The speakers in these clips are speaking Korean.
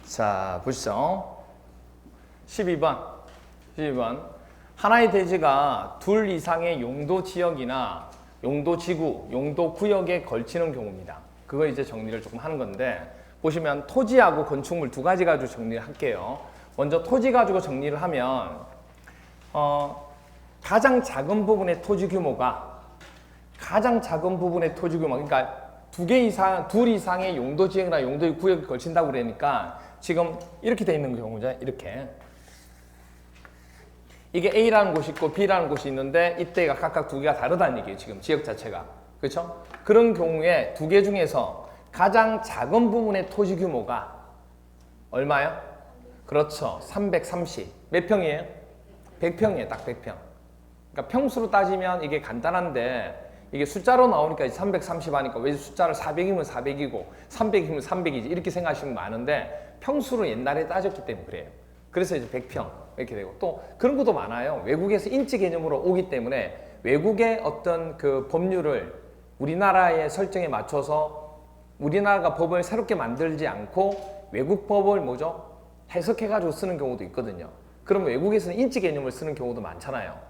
자, 보시죠. 12번. 하나의 대지가 둘 이상의 용도 지역이나 용도 지구, 용도 구역에 걸치는 경우입니다. 그거 이제 정리를 조금 하는 건데, 보시면 토지하고 건축물 두 가지 가지고 정리를 할게요. 먼저 토지 가지고 정리를 하면, 가장 작은 부분의 토지 규모가, 그러니까 둘 이상의 용도 지역이나 용도 구역에 걸친다고 그러니까, 지금 이렇게 돼 있는 경우죠. 이렇게. 이게 A라는 곳이 있고 B라는 곳이 있는데 이때가 각각 두 개가 다르다는 얘기예요. 지금 지역 자체가. 그렇죠? 그런 경우에 두 개 중에서 가장 작은 부분의 토지 규모가 얼마요? 그렇죠. 330. 몇 평이에요? 100평이에요. 딱 100평. 그러니까 평수로 따지면 이게 간단한데 이게 숫자로 나오니까 330 하니까 왜 숫자를 400이면 400이고 300이면 300이지 이렇게 생각하시면 많은데 평수로 옛날에 따졌기 때문에 그래요. 그래서 이제 100평 이렇게 되고 또 그런 것도 많아요. 외국에서 인지 개념으로 오기 때문에 외국의 어떤 그 법률을 우리나라의 설정에 맞춰서 우리나라가 법을 새롭게 만들지 않고 외국 법을 뭐죠? 해석해가지고 쓰는 경우도 있거든요. 그러면 외국에서는 인지 개념을 쓰는 경우도 많잖아요.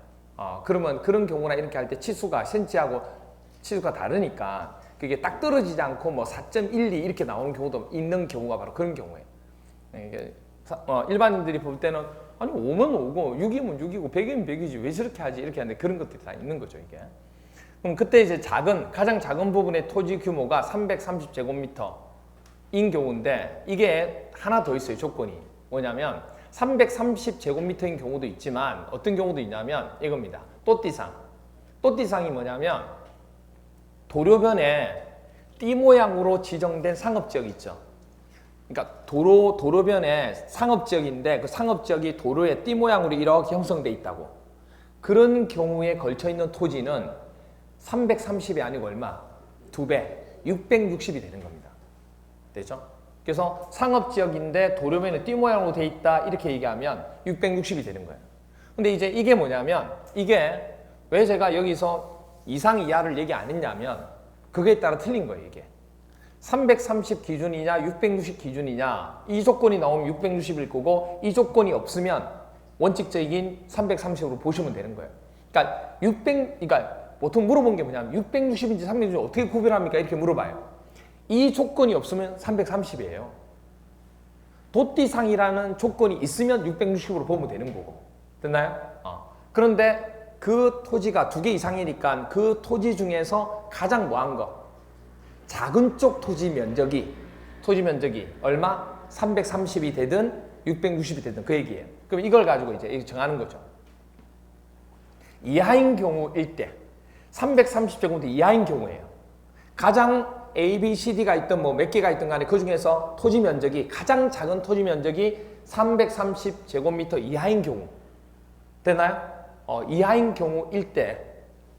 그러면 그런 경우나 이렇게 할 때 치수가 센치하고 치수가 다르니까 그게 딱 떨어지지 않고 뭐 4.12 이렇게 나오는 경우도 있는 경우가 바로 그런 경우예요. 이게 일반인들이 볼 때는 아니 5면 5고 6이면 6이고 100이면 100이지 왜 저렇게 하지 이렇게 하는데 그런 것들이 다 있는 거죠 이게. 그럼 그때 이제 가장 작은 부분의 토지 규모가 330제곱미터인 경우인데 이게 하나 더 있어요. 조건이 뭐냐면 330제곱미터인 경우도 있지만 어떤 경우도 있냐면 이겁니다. 또띠상이 뭐냐면 도로변에 띠 모양으로 지정된 상업지역 있죠. 그러니까 도로변에 상업지역인데 그 상업지역이 도로에 띠 모양으로 이렇게 형성돼 있다고. 그런 경우에 걸쳐 있는 토지는 330이 아니고 얼마? 2배, 660이 되는 겁니다. 되죠? 그래서 상업지역인데 도로변에 띠 모양으로 돼 있다 이렇게 얘기하면 660이 되는 거예요. 근데 이제 이게 뭐냐면 이게 왜 제가 여기서 이상 이하를 얘기 안 했냐면 그거에 따라 틀린 거예요 이게. 330 기준이냐 660 기준이냐 이 조건이 나오면 660일 거고 이 조건이 없으면 원칙적인 330으로 보시면 되는 거예요. 그러니까 보통 물어본 게 뭐냐면 660인지 360인지 어떻게 구별합니까? 이렇게 물어봐요. 이 조건이 없으면 330이에요. 도띠상이라는 조건이 있으면 660으로 보면 되는 거고. 됐나요? 그런데 그 토지가 2개 이상이니까 그 토지 중에서 가장 뭐한 거? 작은 쪽 토지 면적이 얼마? 330이 되든 660이 되든 그 얘기예요. 그럼 이걸 가지고 이제 정하는 거죠. 이하인 경우일 때 330제곱미터 이하인 경우예요. 가장 A, B, C, D가 있든 뭐 몇 개가 있든 간에 그 중에서 토지 면적이 가장 작은 토지 면적이 330제곱미터 이하인 경우. 되나요? 이하인 경우일 때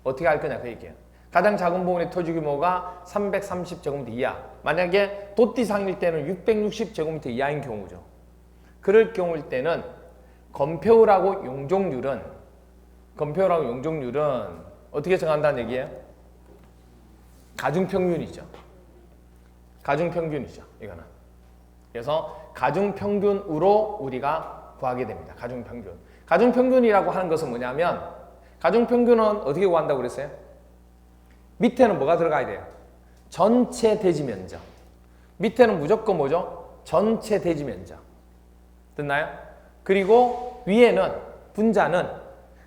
어떻게 할 거냐 그 얘기예요. 가장 작은 부분의 토지 규모가 330제곱미터 이하. 만약에 도띠상일 때는 660제곱미터 이하인 경우죠. 그럴 경우일 때는 건폐율하고 용적률은 어떻게 정한다는 얘기예요? 가중평균이죠. 이거는. 그래서 가중평균으로 우리가 구하게 됩니다. 가중평균이라고 하는 것은 뭐냐면 가중평균은 어떻게 구한다고 그랬어요? 밑에는 뭐가 들어가야 돼요? 전체 대지 면적. 밑에는 무조건 뭐죠? 전체 대지 면적. 됐나요? 그리고 위에는 분자는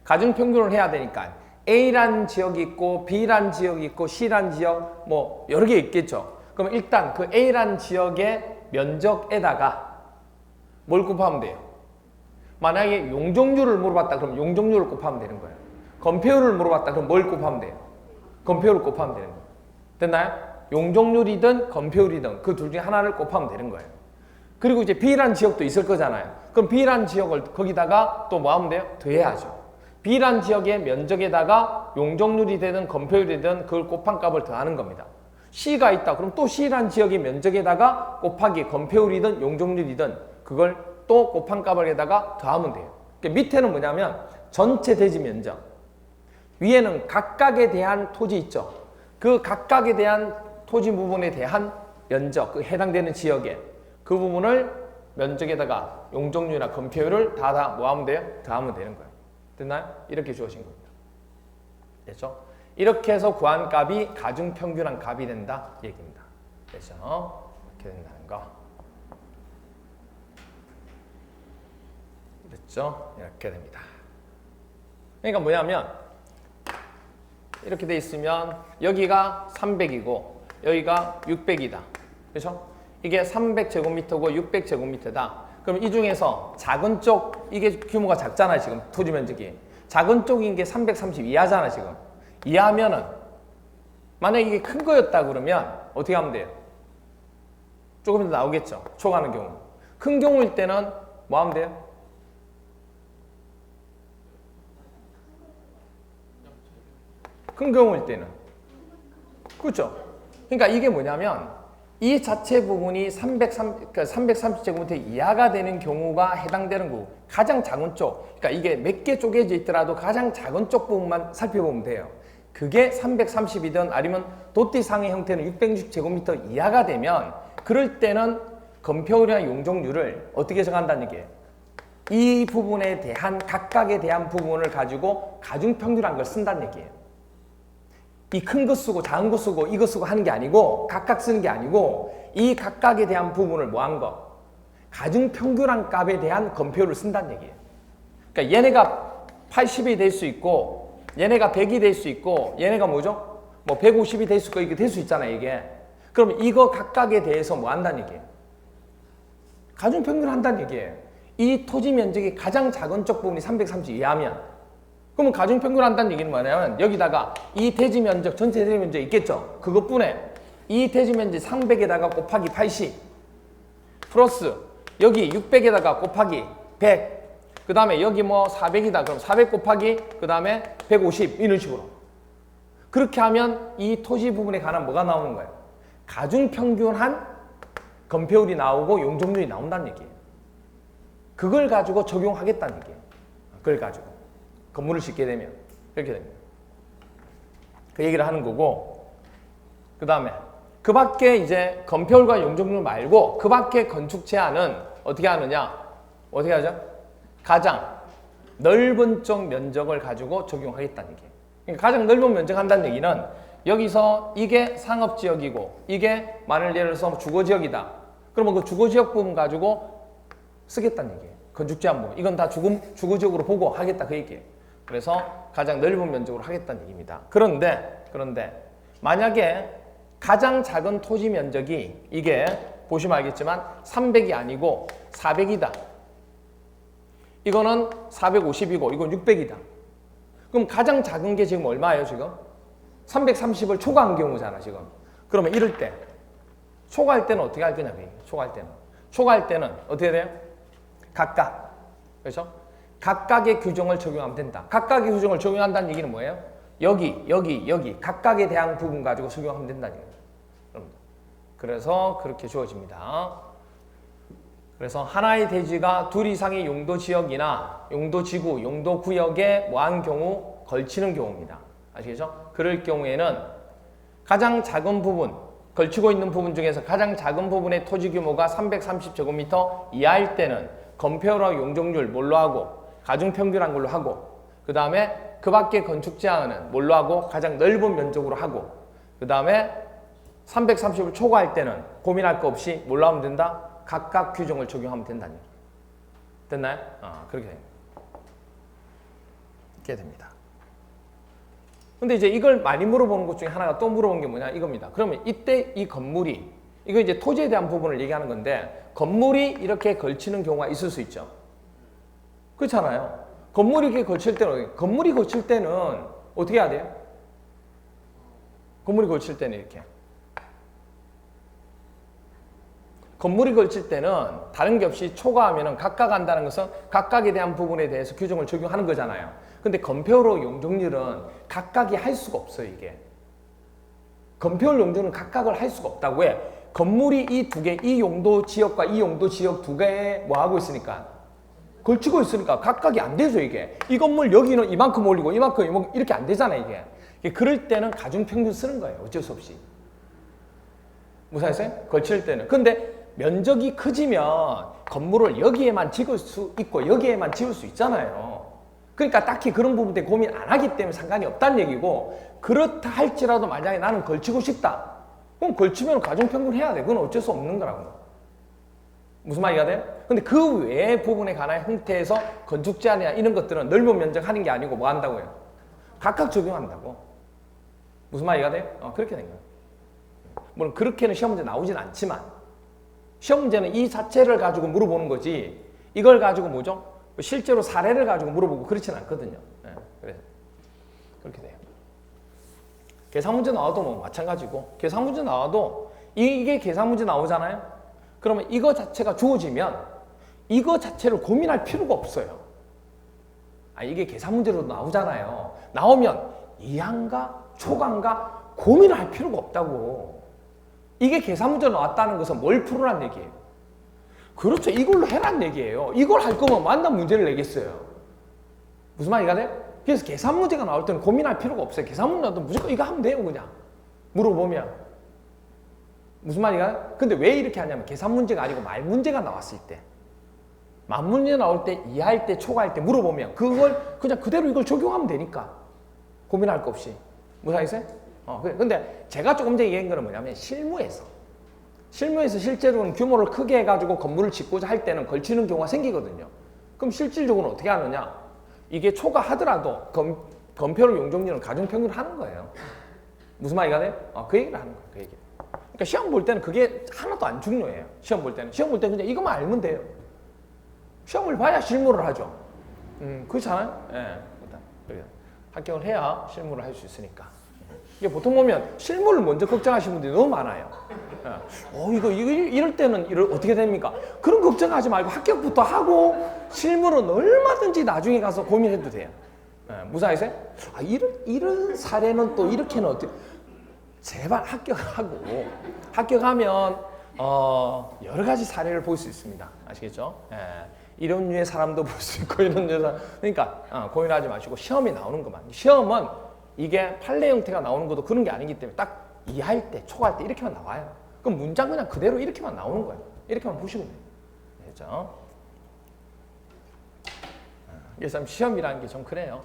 가중평균을 해야 되니까 A란 지역이 있고 B란 지역이 있고 C란 지역 뭐 여러 개 있겠죠. 그럼 일단 그 A란 지역의 면적에다가 뭘 곱하면 돼요? 만약에 용적률을 물어봤다 그러면 용적률을 곱하면 되는 거예요. 건폐율을 물어봤다 그러면 뭘 곱하면 돼요? 건폐율을 곱하면 되는 거예요. 됐나요? 용적률이든 건폐율이든 그 둘 중에 하나를 곱하면 되는 거예요. 그리고 이제 B란 지역도 있을 거잖아요. 그럼 B란 지역을 거기다가 또 뭐 하면 돼요? 더해야죠. B란 지역의 면적에다가 용적률이 되든 건폐율이든 그걸 곱한 값을 더하는 겁니다. C가 있다. 그럼 또 C란 지역의 면적에다가 곱하기 건폐율이든 용적률이든 그걸 또 곱한 값에다가 더하면 돼요. 그러니까 밑에는 뭐냐면 전체 대지 면적. 위에는 각각에 대한 토지 있죠. 그 각각에 대한 토지 부분에 대한 면적, 그 해당되는 지역에 그 부분을 면적에다가 용적률이나 건폐율을 다 뭐 하면 돼요? 더하면 되는 거예요. 됐나요? 이렇게 주어진 겁니다. 됐죠? 이렇게 해서 구한 값이 가중평균한 값이 된다 얘기입니다. 됐죠? 이렇게 된다는 거. 됐죠? 이렇게 됩니다. 그러니까 뭐냐면 이렇게 돼 있으면 여기가 300이고 여기가 600이다. 그렇죠? 이게 300제곱미터고 600제곱미터다. 그럼 이 중에서 작은 쪽, 이게 규모가 작잖아 지금 토지 면적이. 작은 쪽인 게 330 이하잖아 지금. 이하면은 만약에 이게 큰 거였다 그러면 어떻게 하면 돼요? 조금 더 나오겠죠. 초과하는 경우. 큰 경우일 때는 뭐 하면 돼요? 큰 경우일 때는. 그렇죠? 그러니까 이게 뭐냐면 이 자체 부분이 330제곱미터 이하가 되는 경우가 해당되는 거고 가장 작은 쪽, 그러니까 이게 몇 개 쪼개져 있더라도 가장 작은 쪽 부분만 살펴보면 돼요. 그게 330이든 아니면 도띠상의 형태는 660제곱미터 이하가 되면 그럴 때는 건폐율이나 용적률을 어떻게 정한다는 얘기예요? 이 부분에 대한 각각에 대한 부분을 가지고 가중평균한 걸 쓴다는 얘기예요. 이 큰 거 쓰고 작은 거 쓰고 이거 쓰고 하는 게 아니고 각각 쓰는 게 아니고 이 각각에 대한 부분을 뭐 한 거? 가중평균한 값에 대한 건폐율을 쓴다는 얘기예요. 그러니까 얘네가 80이 될 수 있고 얘네가 100이 될 수 있고 얘네가 뭐죠? 뭐 150이 될 수 있고 이게 될 수 있잖아요 이게. 그럼 이거 각각에 대해서 뭐 한다는 얘기예요? 가중평균을 한다는 얘기예요. 이 토지 면적이 가장 작은 쪽 부분이 330 이하면 그러면 가중평균을 한다는 얘기는 뭐냐면 여기다가 이 대지 면적, 전체 대지 면적 있겠죠? 그것뿐에 이 대지 면적 300에다가 곱하기 80 플러스 여기 600에다가 곱하기 100 그 다음에 여기 뭐 400이다 그럼 400 곱하기 그 다음에 150 이런 식으로 그렇게 하면 이 토지 부분에 관한 뭐가 나오는 거예요? 가중평균한 건폐율이 나오고 용적률이 나온다는 얘기예요. 그걸 가지고 적용하겠다는 얘기예요. 그걸 가지고 건물을 짓게 되면 이렇게 됩니다. 그 얘기를 하는 거고 그 다음에 그 밖에 이제 건폐율과 용적률 말고 그 밖에 건축 제한은 어떻게 하느냐? 어떻게 하죠? 가장 넓은 쪽 면적을 가지고 적용하겠다는 얘기예요. 그러니까 가장 넓은 면적 한다는 얘기는 여기서 이게 상업지역이고 이게 만일 예를 들어서 주거지역이다. 그러면 그 주거지역 부분 가지고 쓰겠다는 얘기예요. 건축 제한 부분. 이건 다 주거지역으로 보고 하겠다 그 얘기예요. 그래서 가장 넓은 면적으로 하겠다는 얘기입니다. 그런데 만약에 가장 작은 토지 면적이 이게 보시면 알겠지만 300이 아니고 400이다. 이거는 450이고 이건 600이다. 그럼 가장 작은 게 지금 얼마예요 지금? 330을 초과한 경우잖아 지금. 그러면 이럴 때 초과할 때는 어떻게 할 거냐? 초과할 때는 어떻게 돼요? 각각. 그렇죠? 각각의 규정을 적용하면 된다. 각각의 규정을 적용한다는 얘기는 뭐예요? 여기 각각에 대한 부분 가지고 적용하면 된다는 얘기예요. 그래서 그렇게 주어집니다. 그래서 하나의 대지가 둘 이상의 용도지역이나 용도지구, 용도구역에 뭐한 경우 걸치는 경우입니다. 아시겠죠? 그럴 경우에는 가장 작은 부분, 걸치고 있는 부분 중에서 가장 작은 부분의 토지 규모가 330제곱미터 이하일 때는 건폐율과 용적률 뭘로 하고 가중평균한 걸로 하고 그 다음에 그 밖에 건축 제한은 뭘로 하고 가장 넓은 면적으로 하고 그 다음에 330을 초과할 때는 고민할 거 없이 뭘로 하면 된다? 각각 규정을 적용하면 된다는 얘기. 됐나요? 그렇게 됩니다. 이렇게 됩니다. 근데 이제 이걸 많이 물어보는 것 중에 하나가 또 물어본 게 뭐냐 이겁니다. 그러면 이때 이 건물이 이거 이제 토지에 대한 부분을 얘기하는 건데 건물이 이렇게 걸치는 경우가 있을 수 있죠. 그렇잖아요. 건물이 이렇게 걸칠 때는 어떻게 해야 돼요? 건물이 걸칠 때는 이렇게. 건물이 걸칠 때는 다른 게 없이 초과하면 각각 한다는 것은 각각에 대한 부분에 대해서 규정을 적용하는 거잖아요. 근데 건폐율로 용적률은 각각이 할 수가 없어요, 이게. 건폐율 용적률은 각각을 할 수가 없다고 해. 건물이 이 두 개, 이 용도 지역과 이 용도 지역 두 개에 뭐 하고 있으니까? 걸치고 있으니까 각각이 안 되죠, 이게. 이 건물 여기는 이만큼 올리고 이만큼 이렇게 안 되잖아요, 이게. 그럴 때는 가중평균 쓰는 거예요, 어쩔 수 없이. 무사했어요? 걸칠 때는. 근데 면적이 커지면 건물을 여기에만 지을 수 있고 여기에만 지을 수 있잖아요. 그러니까 딱히 그런 부분에 고민 안 하기 때문에 상관이 없다는 얘기고, 그렇다 할지라도 만약에 나는 걸치고 싶다. 그럼 걸치면 가중평균 해야 돼. 그건 어쩔 수 없는 거라고. 무슨 말이가 돼요? 근데 그 외의 부분에 관한 형태에서 건축 제한이나 이런 것들은 넓은 면적 하는 게 아니고 뭐 한다고요? 각각 적용한다고. 무슨 말이가 돼요? 그렇게 된 거예요. 물론 그렇게는 시험 문제 나오진 않지만, 시험 문제는 이 자체를 가지고 물어보는 거지, 이걸 가지고 뭐죠? 실제로 사례를 가지고 물어보고 그렇진 않거든요. 그래서 그렇게 돼요. 계산 문제 나와도 뭐 마찬가지고, 계산 문제 나와도 이게 계산 문제 나오잖아요. 그러면 이거 자체가 주어지면 이거 자체를 고민할 필요가 없어요. 이게 계산 문제로 나오잖아요. 나오면 이항과 초강과 고민을 할 필요가 없다고. 이게 계산 문제로 나왔다는 것은 뭘 풀으란 얘기예요? 그렇죠. 이걸로 해란 얘기예요. 이걸 할 거면 만난 문제를 내겠어요. 무슨 말이가 돼? 그래서 계산 문제가 나올 때는 고민할 필요가 없어요. 계산 문제 나와도 무조건 이거 하면 돼요. 그냥 물어보면. 무슨 말이가 돼? 근데 왜 이렇게 하냐면 계산 문제가 아니고 말 문제가 나왔을 때, 만 문제 나올 때, 이해할 때, 초과할 때 물어보면 그걸 그냥 그대로 이걸 적용하면 되니까 고민할 거 없이. 무슨 말이세요? 근데 제가 조금 전에 얘기한 거는 뭐냐면 실무에서 실제로는 규모를 크게 해가지고 건물을 짓고자 할 때는 걸치는 경우가 생기거든요. 그럼 실질적으로 어떻게 하느냐? 이게 초과하더라도 건표를 용적률은 가중평균을 하는 거예요. 무슨 말이가 돼요? 그 얘기를 하는 거예요. 그 얘기. 그러니까 시험 볼 때는 그게 하나도 안 중요해요. 시험 볼 때는 그냥 이것만 알면 돼요. 시험을 봐야 실무를 하죠. 그렇잖아요. 일단 합격을 해야 실무를 할 수 있으니까. 이게 보통 보면 실무를 먼저 걱정하시는 분들이 너무 많아요. 이거 이럴 때는 어떻게 됩니까? 그런 걱정하지 말고 합격부터 하고 실무는 얼마든지 나중에 가서 고민해도 돼요. 무슨 말이세요? 이런 사례는 또 이렇게는 어떻게? 제발 합격하고, 합격하면 여러 가지 사례를 볼 수 있습니다. 아시겠죠? 이런 류의 사람도 볼 수 있고 이런 류의 사람. 그러니까 고민하지 마시고 시험이 나오는 것만. 시험은 이게 판례 형태가 나오는 것도 그런 게 아니기 때문에 딱 이해할 때, 초과할 때 이렇게만 나와요. 그럼 문장 그냥 그대로 이렇게만 나오는 거예요. 이렇게만 보시면 돼요. 됐죠? 그래서 시험이라는 게 좀 그래요.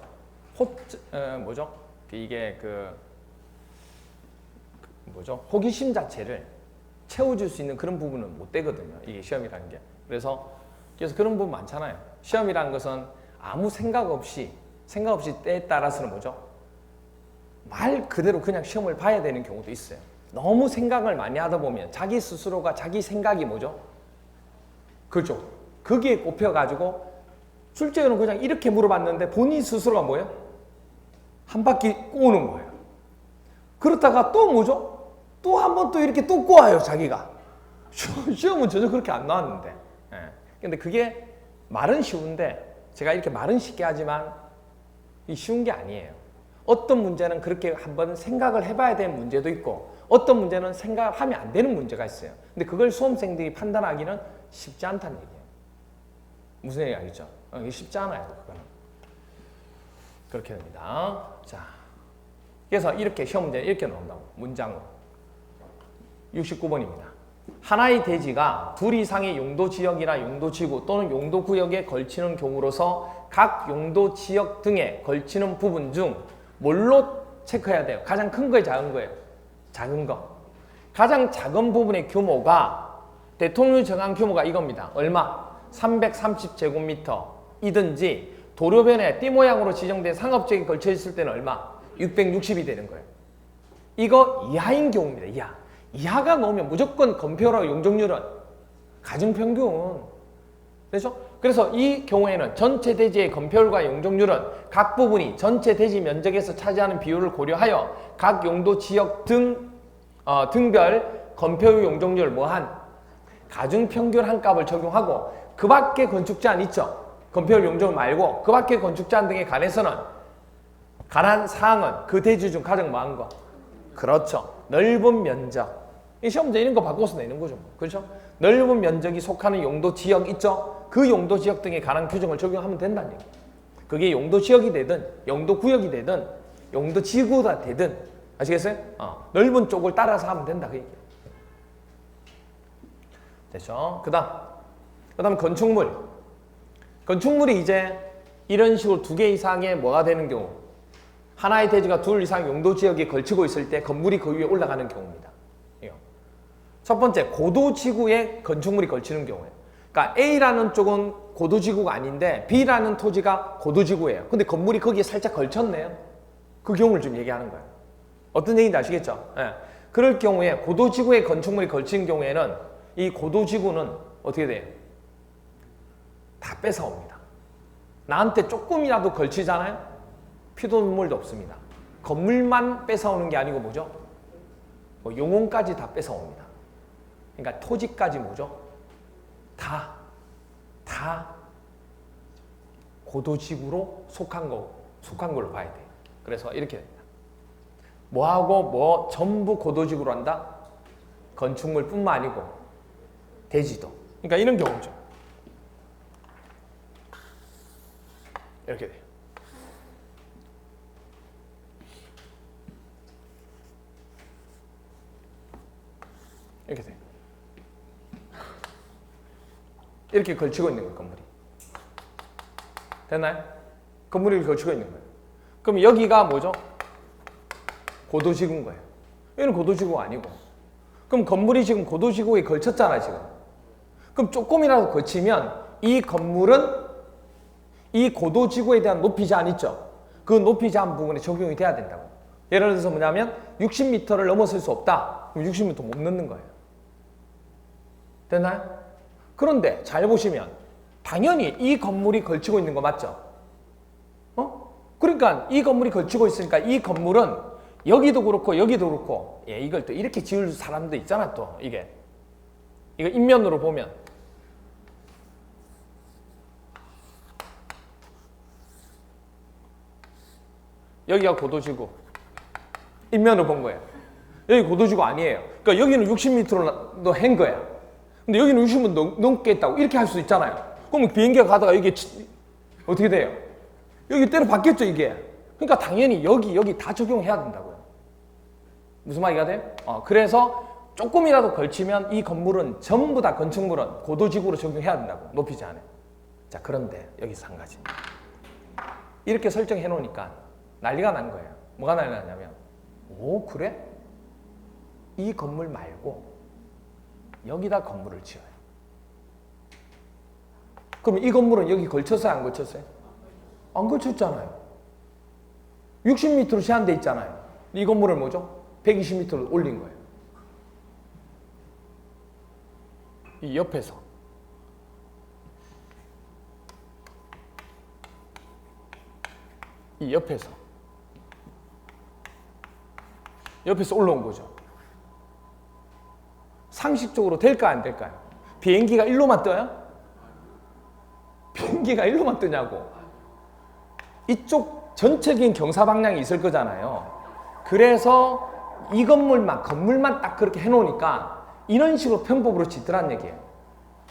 뭐죠? 이게 호기심 자체를 채워줄 수 있는 그런 부분은 못 되거든요. 이게 시험이라는 게. 그래서 그런 부분 많잖아요. 시험이라는 것은 아무 생각 없이 때에 따라서는 뭐죠? 말 그대로 그냥 시험을 봐야 되는 경우도 있어요. 너무 생각을 많이 하다 보면 자기 스스로가 자기 생각이 뭐죠? 그렇죠. 거기에 꼽혀가지고 출제는 그냥 이렇게 물어봤는데 본인 스스로가 뭐예요? 한 바퀴 꼬는 거예요. 그렇다가 또 뭐죠? 또 한 번 또 이렇게 또 꼬아요, 자기가. 시험은 전혀 그렇게 안 나왔는데. 근데 그게 말은 쉬운데, 제가 이렇게 말은 쉽게 하지만 쉬운 게 아니에요. 어떤 문제는 그렇게 한번 생각을 해봐야 되는 문제도 있고, 어떤 문제는 생각을 하면 안 되는 문제가 있어요. 근데 그걸 수험생들이 판단하기는 쉽지 않다는 얘기예요. 무슨 얘기 알겠죠? 이게 쉽지 않아요, 그거는. 그렇게 됩니다. 자, 그래서 이렇게 시험 문제 이렇게 나온다고. 문장으로. 69번입니다. 하나의 대지가 둘 이상의 용도지역이나 용도지구 또는 용도구역에 걸치는 경우로서 각 용도지역 등에 걸치는 부분 중 뭘로 체크해야 돼요? 가장 큰 거예요? 작은 거예요? 작은 거. 가장 작은 부분의 규모가 대통령이 정한 규모가 이겁니다. 얼마? 330제곱미터이든지 도로변에 띠 모양으로 지정된 상업지역에 걸쳐 있을 때는 얼마? 660이 되는 거예요. 이거 이하인 경우입니다. 이하. 이하가 나오면 무조건 건표로 용적률은 가중평균. 그렇죠? 그래서 이 경우에는 전체 대지의 건표율과 용적률은 각 부분이 전체 대지 면적에서 차지하는 비율을 고려하여 각 용도 지역 등별 건표율 용적률 뭐한 가중평균 한 값을 적용하고 그 밖에 건축 제한 있죠? 건표율 용적률 말고 그 밖에 건축 제한 등에 관해서는 관한 사항은 그 대지 중 가장 많은 거. 그렇죠. 넓은 면적. 이 시험 문제 이런 거 바꿔서 내는 거죠. 그렇죠? 넓은 면적이 속하는 용도 지역 있죠? 그 용도 지역 등에 관한 규정을 적용하면 된다는 얘기. 그게 용도 지역이 되든 용도 구역이 되든 용도 지구가 되든 아시겠어요? 넓은 쪽을 따라서 하면 된다 그 얘기. 됐죠? 그다음 건축물. 건축물이 이제 이런 식으로 2개 이상의 뭐가 되는 경우, 하나의 대지가 2 이상 용도 지역에 걸치고 있을 때 건물이 그 위에 올라가는 경우입니다. 이거. 첫 번째, 고도지구에 건축물이 걸치는 경우예요. 그러니까 A라는 쪽은 고도지구가 아닌데 B라는 토지가 고도지구예요. 근데 건물이 거기에 살짝 걸쳤네요. 그 경우를 좀 얘기하는 거예요. 어떤 얘기인지 아시겠죠? 예. 그럴 경우에 고도지구에 건축물이 걸친 경우에는 이 고도지구는 어떻게 돼요? 다 뺏어옵니다. 나한테 조금이라도 걸치잖아요? 피도 눈물도 없습니다. 건물만 뺏어오는 게 아니고 뭐죠? 뭐 용혼까지 다 뺏어옵니다. 그러니까 토지까지 뭐죠? 다 고도지구로 속한 걸로 봐야 돼요. 그래서 이렇게 됩니다. 뭐하고 뭐 전부 고도지구로 한다? 건축물뿐만 아니고 대지도. 그러니까 이런 경우죠. 이렇게 돼요. 이렇게 돼요. 이렇게 걸치고 있는 거예요, 건물이. 됐나요? 건물이 걸치고 있는 거예요. 그럼 여기가 뭐죠? 고도지구인 거예요. 여기는 고도지구가 아니고. 그럼 건물이 지금 고도지구에 걸쳤잖아, 지금. 그럼 조금이라도 걸치면 이 건물은 이 고도지구에 대한 높이 제한 있죠? 그 높이 제한 부분에 적용이 돼야 된다고. 예를 들어서 뭐냐면 60m를 넘어설 수 없다. 그럼 60m 못 넣는 거예요. 됐나요? 그런데 잘 보시면 당연히 이 건물이 걸치고 있는 거 맞죠? 그러니까 이 건물이 걸치고 있으니까 이 건물은 여기도 그렇고 여기도 그렇고, 예, 이걸 또 이렇게 지을 사람도 있잖아. 또 이거 인면으로 보면 여기가 고도지구, 인면으로 본 거예요. 여기 고도지구 아니에요. 그러니까 여기는 60m로 한 거야. 근데 여기는 60m 넘겠다고 이렇게 할 수 있잖아요. 그러면 비행기가 가다가 이게 어떻게 돼요? 여기 때려 박겠죠, 이게. 그러니까 당연히 여기 다 적용해야 된다고요. 무슨 말이가 돼요? 그래서 조금이라도 걸치면 이 건물은 전부 다 건축물은 고도지구로 적용해야 된다고. 높이 제한에. 자, 그런데 여기서 한 가지. 이렇게 설정해 놓으니까 난리가 난 거예요. 뭐가 난리가 났냐면, 오, 그래? 이 건물 말고 여기다 건물을 지어요. 그럼 이 건물은 여기 걸쳤어요, 안 걸쳤어요? 안 걸쳤잖아요. 60m로 제한돼 있잖아요. 이 건물을 뭐죠? 120m로 올린 거예요. 이 옆에서. 이 옆에서 올라온 거죠. 상식적으로 될까요, 안 될까요? 비행기가 일로만 떠요? 비행기가 일로만 뜨냐고. 이쪽 전체적인 경사 방향이 있을 거잖아요. 그래서 이 건물만 딱 그렇게 해놓으니까 이런 식으로 편법으로 짓더란 얘기예요.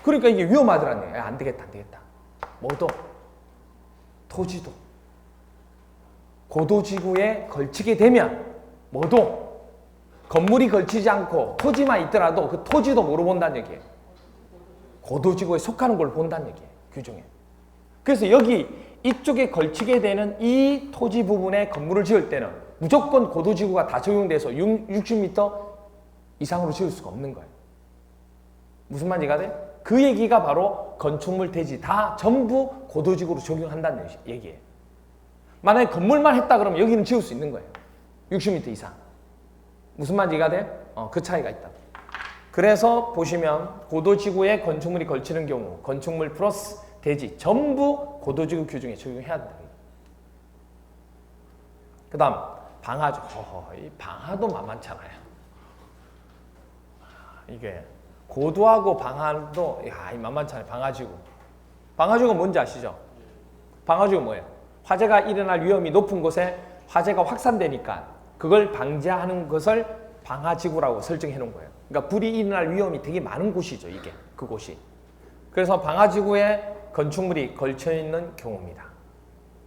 그러니까 이게 위험하더란 얘기예요. 안 되겠다. 뭐도 토지도 고도지구에 걸치게 되면 뭐도 건물이 걸치지 않고 토지만 있더라도 그 토지도 뭐로 본다는 얘기예요? 고도지구에 속하는 걸 본다는 얘기예요. 규정에. 그래서 이쪽에 걸치게 되는 이 토지 부분에 건물을 지을 때는 무조건 고도지구가 다 적용돼서 60m 이상으로 지을 수가 없는 거예요. 무슨 말인지가 돼? 그 얘기가 바로 건축물 대지 다 전부 고도지구로 적용한다는 얘기예요. 만약에 건물만 했다 그러면 여기는 지을 수 있는 거예요. 60m 이상. 무슨 말인지가 돼? 그 차이가 있다. 그래서 보시면 고도지구에 건축물이 걸치는 경우 건축물 플러스 대지 전부 고도지구 규정에 적용해야 된다. 그 다음 방화죠. 이 방화도 만만찮아요. 이게 고도하고 방화도 만만찮아요. 방화지구가 뭔지 아시죠? 방화지구가 뭐예요? 화재가 일어날 위험이 높은 곳에 화재가 확산되니까 그걸 방지하는 것을 방화지구라고 설정해 놓은 거예요. 그러니까 불이 일어날 위험이 되게 많은 곳이죠. 그곳이. 그래서 방화지구에 건축물이 걸쳐 있는 경우입니다.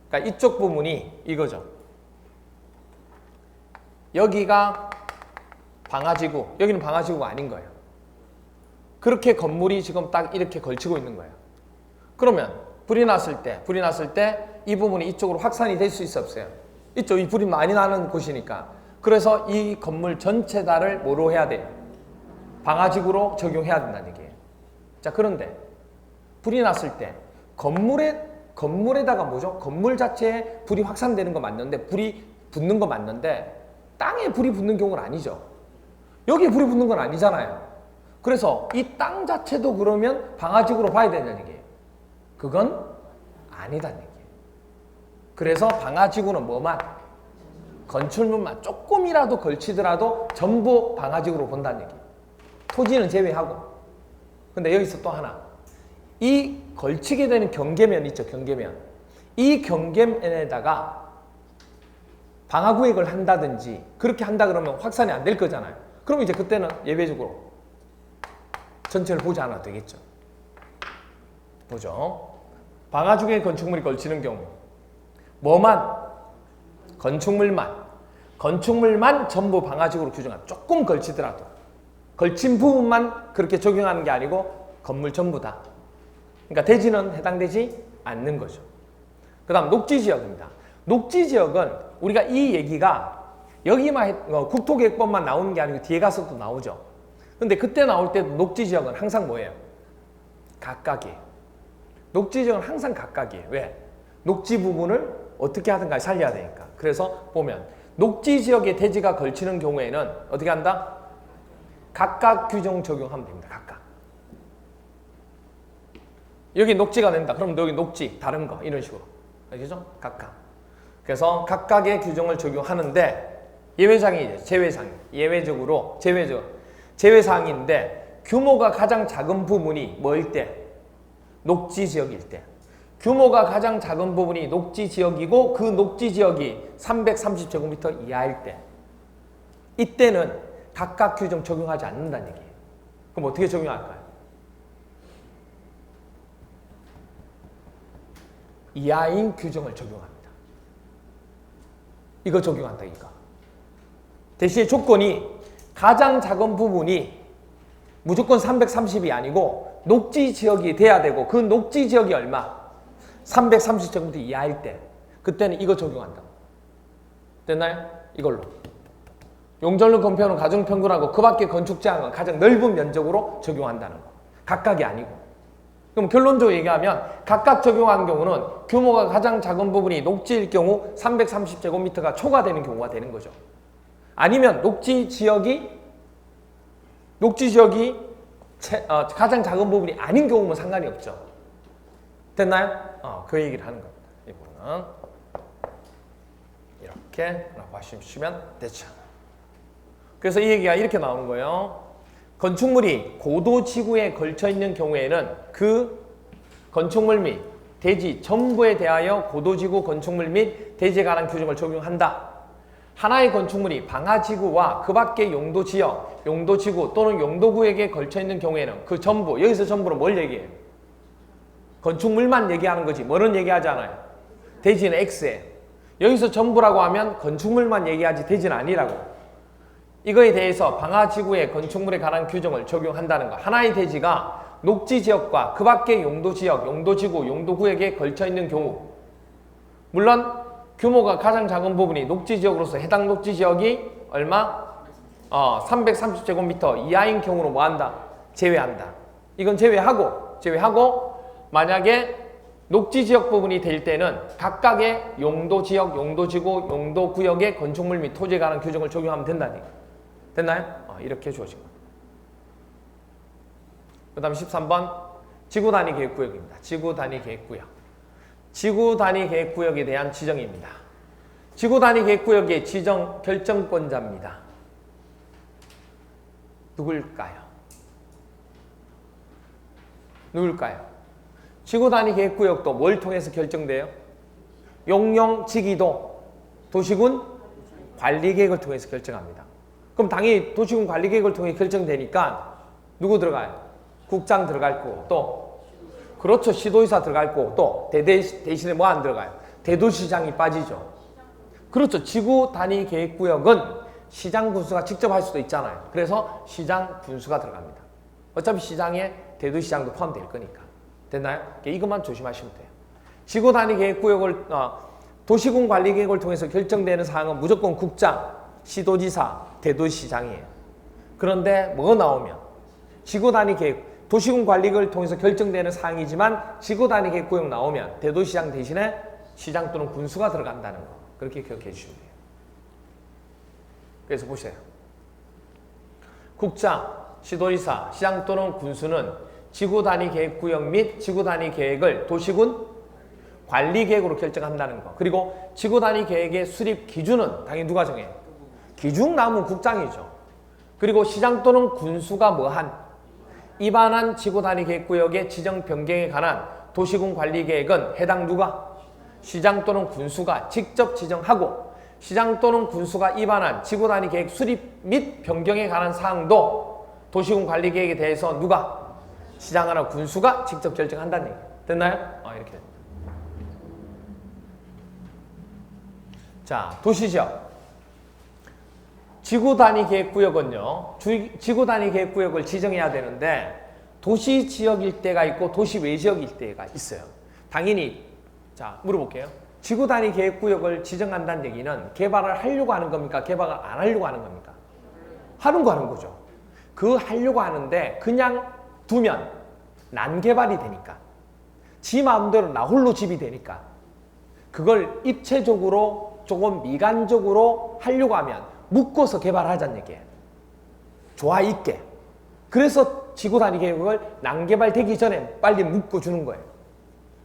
그러니까 이쪽 부분이 이거죠. 여기가 방화지구, 여기는 방화지구가 아닌 거예요. 그렇게 건물이 지금 딱 이렇게 걸치고 있는 거예요. 그러면 불이 났을 때 이 부분이 이쪽으로 확산이 될 수 있어 없어요? 있죠. 이 불이 많이 나는 곳이니까. 그래서 이 건물 전체 다를 뭐로 해야 돼요? 방화지구로 적용해야 된다는 얘기예요. 자, 그런데 불이 났을 때 건물에다가 뭐죠? 건물 자체에 불이 확산되는 거 맞는데, 불이 붙는 거 맞는데 땅에 불이 붙는 경우는 아니죠. 여기에 불이 붙는 건 아니잖아요. 그래서 이 땅 자체도 그러면 방화지구로 봐야 된다는 얘기예요. 그건 아니다는 얘기예요. 그래서 방화지구는 뭐만? 건축물만 조금이라도 걸치더라도 전부 방화지구로 본다는 얘기예요. 토지는 제외하고. 근데 여기서 또 하나, 이 걸치게 되는 경계면 있죠. 경계면. 이 경계면에다가 방화구역을 한다든지 그렇게 한다 그러면 확산이 안 될 거잖아요. 그럼 이제 그때는 예외적으로 전체를 보지 않아도 되겠죠. 보죠. 방화지구에 건축물이 걸치는 경우 뭐만? 건축물만 전부 방화지구로 규정합니다. 조금 걸치더라도 걸친 부분만 그렇게 적용하는 게 아니고 건물 전부 다. 그러니까 대지는 해당되지 않는 거죠. 그 다음 녹지지역입니다. 녹지지역은 우리가 이 얘기가 여기만 국토계획법만 나오는 게 아니고 뒤에 가서도 나오죠. 근데 그때 나올 때도 녹지지역은 항상 뭐예요? 각각이에요. 녹지지역은 항상 각각이에요. 왜? 녹지 부분을 어떻게 하든가 살려야 되니까. 그래서 보면 녹지지역에 대지가 걸치는 경우에는 어떻게 한다? 각각 규정 적용하면 됩니다. 각각. 여기 녹지가 된다. 그럼 여기 녹지, 다른 거 이런 식으로. 알겠죠? 각각. 그래서 각각의 규정을 적용하는데 예외상이 제외적으로 제외사항인데 규모가 가장 작은 부분이 뭐일 때? 녹지지역일 때. 규모가 가장 작은 부분이 녹지지역이고 그 녹지지역이 330제곱미터 이하일 때. 이때는 각각 규정 적용하지 않는다는 얘기예요. 그럼 어떻게 적용할까요? 이하인 규정을 적용합니다. 이거 적용한다, 이거. 대신에 조건이 가장 작은 부분이 무조건 330이 아니고 녹지지역이 돼야 되고 그 녹지지역이 얼마? 330제곱미터 이하일 때. 그때는 이거 적용한다. 됐나요? 이걸로. 용적률 검표는 가중평균하고 그 밖에 건축제한은 가장 넓은 면적으로 적용한다는 거. 각각이 아니고. 그럼 결론적으로 얘기하면 각각 적용한 경우는 규모가 가장 작은 부분이 녹지일 경우 330제곱미터가 초과되는 경우가 되는 거죠. 아니면 녹지지역이 가장 작은 부분이 아닌 경우는 상관이 없죠. 됐나요? 그 얘기를 하는 겁니다. 이 부분은 이렇게 봐주시면 되죠. 그래서 이 얘기가 이렇게 나오는 거예요. 건축물이 고도지구에 걸쳐있는 경우에는 그 건축물 및 대지 전부에 대하여 고도지구 건축물 및 대지에 관한 규정을 적용한다. 하나의 건축물이 방화지구와 그 밖의 용도지역, 용도지구 또는 용도구역에 걸쳐있는 경우에는 그 전부, 여기서 전부는 뭘 얘기해요? 건축물만 얘기하는 거지 뭐는 얘기하지 않아요. 대지는 X예요. 여기서 전부라고 하면 건축물만 얘기하지 대지는 아니라고. 이거에 대해서 방화지구의 건축물에 관한 규정을 적용한다는 거. 하나의 대지가 녹지지역과 그 밖의 용도지역, 용도지구, 용도구역에 걸쳐있는 경우 물론 규모가 가장 작은 부분이 녹지지역으로서 해당 녹지지역이 얼마? 330제곱미터 이하인 경우로 뭐한다? 제외한다. 이건 제외하고 만약에 녹지지역 부분이 될 때는 각각의 용도지역, 용도지구, 용도구역의 건축물 및 토지에 관한 규정을 적용하면 된다는 얘기. 됐나요? 이렇게 주어진 겁니다. 그 다음 13번 지구단위 계획구역입니다. 지구단위 계획구역. 지구단위 계획구역에 대한 지정입니다. 지구단위 계획구역의 지정 결정권자입니다. 누굴까요? 지구단위 계획구역도 뭘 통해서 결정돼요? 용용지기도 도시군 관리계획을 통해서 결정합니다. 그럼 당연히 도시군 관리계획을 통해 결정되니까 누구 들어가요? 국장 들어갈 거고 또 그렇죠. 시도의사 들어갈 거고 또 대신에 뭐 안 들어가요? 대도시장이 빠지죠. 그렇죠. 지구 단위 계획구역은 시장 군수가 직접 할 수도 있잖아요. 그래서 시장 군수가 들어갑니다. 어차피 시장에 대도시장도 포함될 거니까. 됐나요? 이것만 조심하시면 돼요. 지구단위 계획구역을 도시군 관리 계획을 통해서 결정되는 사항은 무조건 국장, 시도지사, 대도시장이에요. 그런데 뭐가 나오면 지구단위 계획, 도시군 관리 계획을 통해서 결정되는 사항이지만 지구단위 계획구역 나오면 대도시장 대신에 시장 또는 군수가 들어간다는 거. 그렇게 기억해 주시면 돼요. 그래서 보세요. 국장, 시도지사, 시장 또는 군수는 지구단위 계획구역 및 지구단위 계획을 도시군 관리 계획으로 결정한다는 거. 그리고 지구단위 계획의 수립 기준은 당연히 누가 정해요? 기준남은 국장이죠. 그리고 시장 또는 군수가 뭐한? 입안한 지구단위 계획구역의 지정 변경에 관한 도시군 관리 계획은 해당 누가? 시장 또는 군수가 직접 지정하고 시장 또는 군수가 입안한 지구단위 계획 수립 및 변경에 관한 사항도 도시군 관리 계획에 대해서 누가? 시장이나 군수가 직접 결정한다는 얘기. 됐나요? 이렇게. 자, 도시지역. 지구단위 계획구역은요, 지구단위 계획구역을 지정해야 되는데 도시지역 일대가 있고 도시 외지역 일대가 있어요. 당연히 자, 물어볼게요. 지구단위 계획구역을 지정한다는 얘기는 개발을 하려고 하는 겁니까? 개발을 안 하려고 하는 겁니까? 하는 거죠. 그 하려고 하는데 그냥 두면 난개발이 되니까 지 마음대로 나 홀로 집이 되니까 그걸 입체적으로 조금 미간적으로 하려고 하면 묶어서 개발하자는 얘기예요. 조화 있게. 그래서 지구단위 계획을 난개발되기 전에 빨리 묶어주는 거예요.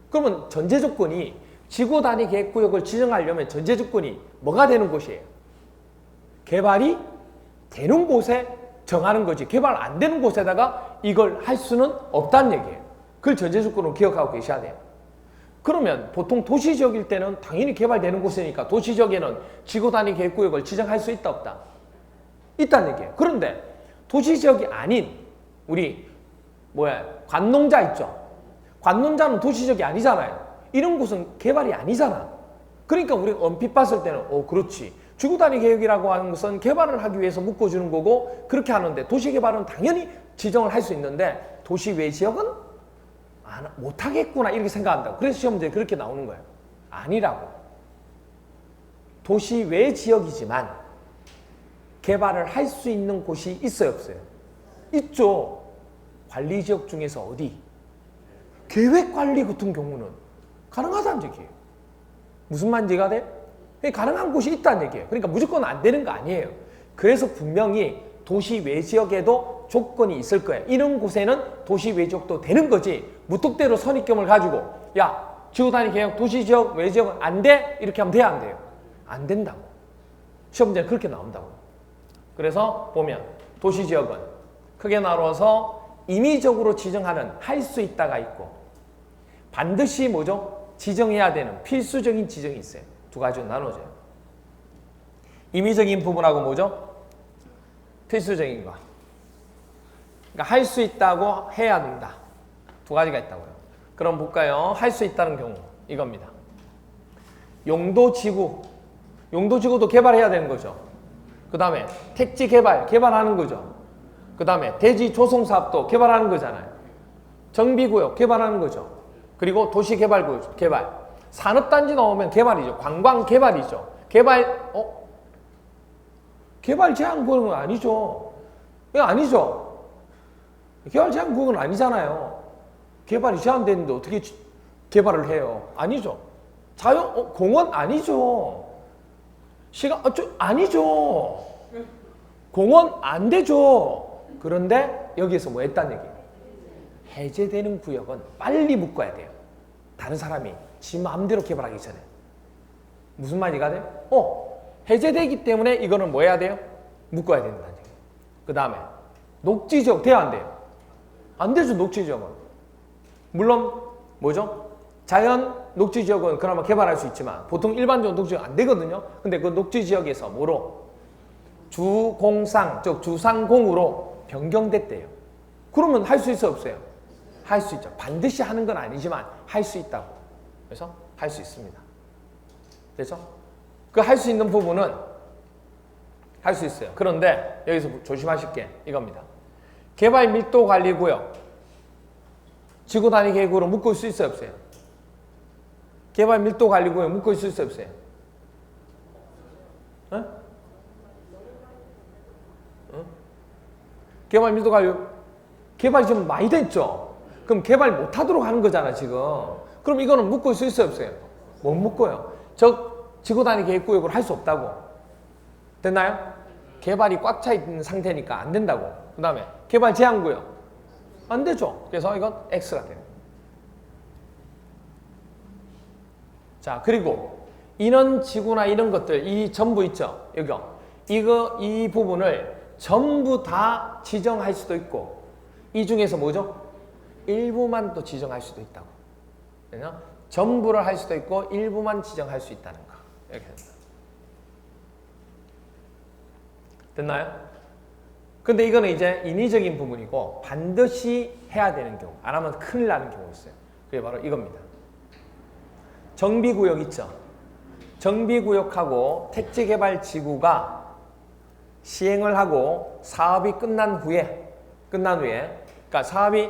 그러면 전제 조건이 지구단위 계획구역을 지정하려면 전제 조건이 뭐가 되는 곳이에요? 개발이 되는 곳에 정하는 거지. 개발 안 되는 곳에다가 이걸 할 수는 없다는 얘기예요. 그걸 전제 조건으로 기억하고 계셔야 돼요. 그러면 보통 도시지역일 때는 당연히 개발되는 곳이니까 도시지역에는 지구단위 계획구역을 지정할 수 있다 없다? 있다는 얘기예요. 그런데 도시지역이 아닌 우리 관농자 있죠? 관농자는 도시지역이 아니잖아요. 이런 곳은 개발이 아니잖아. 그러니까 우리가 얼핏 봤을 때는 그렇지. 지구단위 계획이라고 하는 것은 개발을 하기 위해서 묶어주는 거고 그렇게 하는데 도시개발은 당연히 지정을 할 수 있는데 도시 외 지역은 못하겠구나 이렇게 생각한다고. 그래서 시험 문제 그렇게 나오는 거예요. 아니라고. 도시 외 지역이지만 개발을 할 수 있는 곳이 있어요 없어요? 있죠. 관리지역 중에서 어디? 계획관리 같은 경우는 가능하다는 얘기예요. 무슨 말인지 이해가 돼? 가능한 곳이 있다는 얘기예요. 그러니까 무조건 안 되는 거 아니에요. 그래서 분명히 도시 외지역에도 조건이 있을 거예요. 이런 곳에는 도시 외지역도 되는 거지. 무턱대로 선입견을 가지고 야, 지구단위 계획 도시지역 외지역은 안 돼? 이렇게 하면 돼야 안 돼요? 안 된다고. 시험 문제는 그렇게 나온다고. 그래서 보면 도시지역은 크게 나눠서 임의적으로 지정하는 할 수 있다가 있고 반드시 뭐죠? 지정해야 되는 필수적인 지정이 있어요. 두 가지로 나눠져요. 임의적인 부분하고 뭐죠? 필수적인 거. 그러니까 할 수 있다고 해야 된다. 두 가지가 있다고요. 그럼 볼까요? 할 수 있다는 경우 이겁니다. 용도지구. 용도지구도 개발해야 되는 거죠. 그 다음에 택지 개발하는 거죠. 그 다음에 대지 조성 사업도 개발하는 거잖아요. 정비구역 개발하는 거죠. 그리고 도시개발구역 개발. 산업단지 나오면 개발이죠. 관광 개발이죠. 개발 제한구역은 아니죠. 이거 아니죠. 개발 제한구역은 아니잖아요. 개발이 제한되는데 어떻게 개발을 해요? 아니죠. 공원 아니죠. 아니죠. 공원 안 되죠. 그런데 여기에서 뭐 했다는 얘기예요? 해제되는 구역은 빨리 묶어야 돼요. 다른 사람이 지 마음대로 개발하기 전에. 무슨 말이가 돼요? 해제되기 때문에 이거는 뭐 해야 돼요? 묶어야 된다는 얘기예요. 그 다음에 녹지지역 돼야 안 돼요? 안 되죠. 녹지지역은. 물론 뭐죠? 자연 녹지지역은 그나마 개발할 수 있지만 보통 일반적으로 녹지지역 안 되거든요. 근데 그 녹지지역에서 뭐로? 주공상, 즉 주상공으로 변경됐대요. 그러면 할 수 있어요 없어요? 할 수 있죠. 반드시 하는 건 아니지만 할 수 있다고. 그래서 할 수 있습니다. 됐죠? 그 할 수 있는 부분은 할 수 있어요. 그런데 여기서 조심하실 게 이겁니다. 개발 밀도 관리 구역 지구 단위 계획으로 묶을 수 있어요, 없어요? 개발 밀도 관리 구역 묶을 수 있어요, 없어요? 어? 어? 개발 밀도 관리 개발이 좀 많이 됐죠? 그럼 개발 못하도록 하는 거잖아, 지금. 그럼 이거는 묶을 수 있어요, 없어요? 못 묶어요. 지구 단위 계획 구역으로 할 수 없다고. 됐나요? 개발이 꽉 차 있는 상태니까 안 된다고. 그 다음에 개발 제한 구역 안 되죠. 그래서 이건 X가 돼요. 자, 그리고 인원 지구나 이런 것들 이 전부 있죠. 이 부분을 전부 다 지정할 수도 있고 이 중에서 뭐죠? 일부만 또 지정할 수도 있다고. 그냥 전부를 할 수도 있고 일부만 지정할 수 있다는 거. 이렇게 됩니다. 됐나요? 근데 이거는 이제 인위적인 부분이고 반드시 해야 되는 경우, 안 하면 큰일 나는 경우 있어요. 그게 바로 이겁니다. 정비구역 있죠? 정비구역하고 택지개발지구가 시행을 하고 사업이 끝난 후에 그러니까 사업이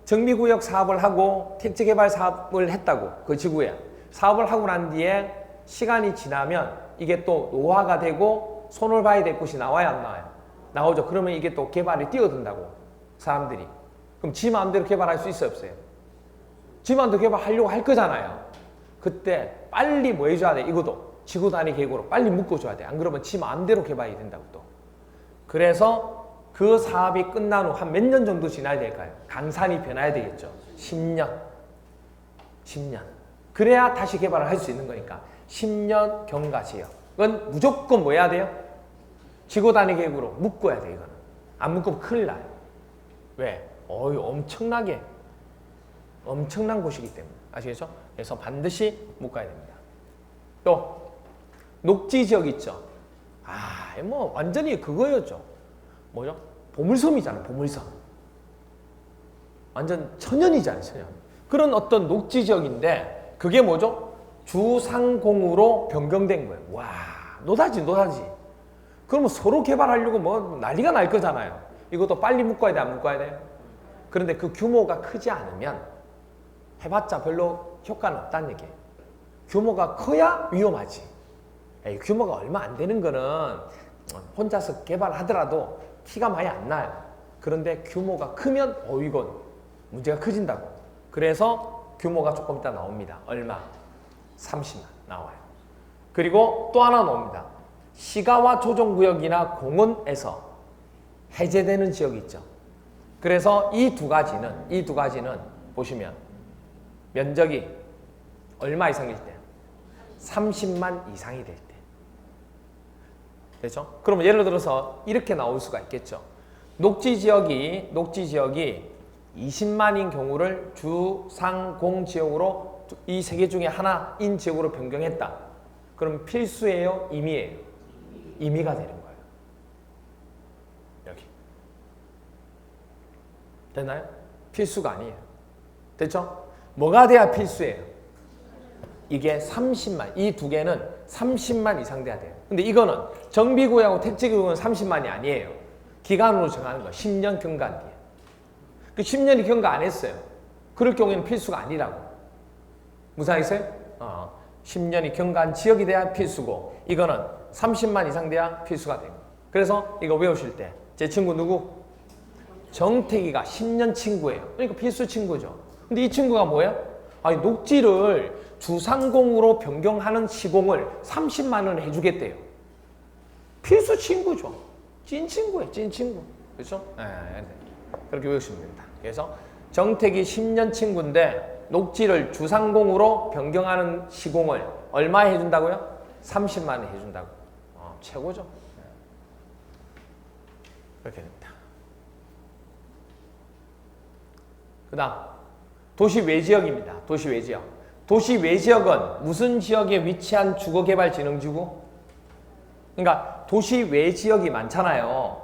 정비구역 사업을 하고 택지개발 사업을 했다고 그 지구에 사업을 하고 난 뒤에 시간이 지나면 이게 또 노화가 되고 손을 봐야 될 곳이 나와야 안 나와요? 나오죠. 그러면 이게 또 개발이 뛰어든다고 사람들이. 그럼 지 마음대로 개발할 수 있어요, 없어요? 지 마음대로 개발하려고 할 거잖아요. 그때 빨리 뭐 해줘야 돼? 이것도 지구 단위 계획으로 빨리 묶어줘야 돼. 안 그러면 지 마음대로 개발이 된다고 또. 그래서 그 사업이 끝난 후 한 몇 년 정도 지나야 될까요? 강산이 변해야 되겠죠. 10년. 그래야 다시 개발을 할 수 있는 거니까 10년 경과 지역은 무조건 뭐 해야 돼요? 지구 단위 계획으로 묶어야 돼. 이거는 안 묶으면 큰일 나요. 왜? 엄청난 곳이기 때문에. 아시겠죠? 그래서 반드시 묶어야 됩니다. 또 녹지 지역 있죠? 뭐 완전히 그거였죠. 뭐죠? 보물섬이잖아, 보물섬. 완전 천연이잖아요, 천연. 그런 어떤 녹지 지역인데 그게 뭐죠? 주상공으로 변경된 거예요. 와, 노다지. 그러면 서로 개발하려고 뭐 난리가 날 거잖아요. 이것도 빨리 묶어야 돼, 안 묶어야 돼요? 그런데 그 규모가 크지 않으면 해봤자 별로 효과는 없다는 얘기예요. 규모가 커야 위험하지. 규모가 얼마 안 되는 거는 혼자서 개발하더라도 티가 많이 안 나요. 그런데 규모가 크면 이건 문제가 커진다고. 그래서 규모가 조금 이따 나옵니다. 얼마? 30만 나와요. 그리고 또 하나 나옵니다. 시가와 조정구역이나 공원에서 해제되는 지역이 있죠. 그래서 이 두 가지는 보시면 면적이 얼마 이상일 때? 30만 이상이 될 때. 그렇죠? 그러면 예를 들어서 이렇게 나올 수가 있겠죠. 녹지 지역이 20만인 경우를 주상공 지역으로 이 세 개 중에 하나인 지역으로 변경했다. 그럼 필수예요? 임의예요? 임의가 되는 거예요. 여기. 됐나요? 필수가 아니에요. 됐죠? 뭐가 돼야 필수예요? 이게 30만, 이 두 개는 30만 이상 돼야 돼요. 근데 이거는 정비구역하고 택지구역은 30만이 아니에요. 기간으로 정하는 거 10년 경과한 뒤에. 그 10년이 경과 안 했어요. 그럴 경우에는 필수가 아니라고. 무슨 말이세요? 10년이 경과한 지역이 돼야 필수고 이거는 30만 이상 돼야 필수가 돼요. 그래서 이거 외우실 때 제 친구 누구? 정택이가 10년 친구예요. 그러니까 필수 친구죠. 근데 이 친구가 뭐예요? 녹지를 주상공으로 변경하는 시공을 30만 원을 해주겠대요. 필수 친구죠. 찐 친구예요. 찐 친구. 그렇죠? 그렇게 외우시면 됩니다. 그래서 정택이 10년 친구인데 녹지를 주상공으로 변경하는 시공을 얼마에 해준다고요? 30만 원에 해준다고. 최고죠. 그렇게 됩니다. 그 다음 도시 외지역입니다. 도시 외지역. 도시 외지역은 무슨 지역에 위치한 주거개발진흥지구? 그러니까 도시 외지역이 많잖아요.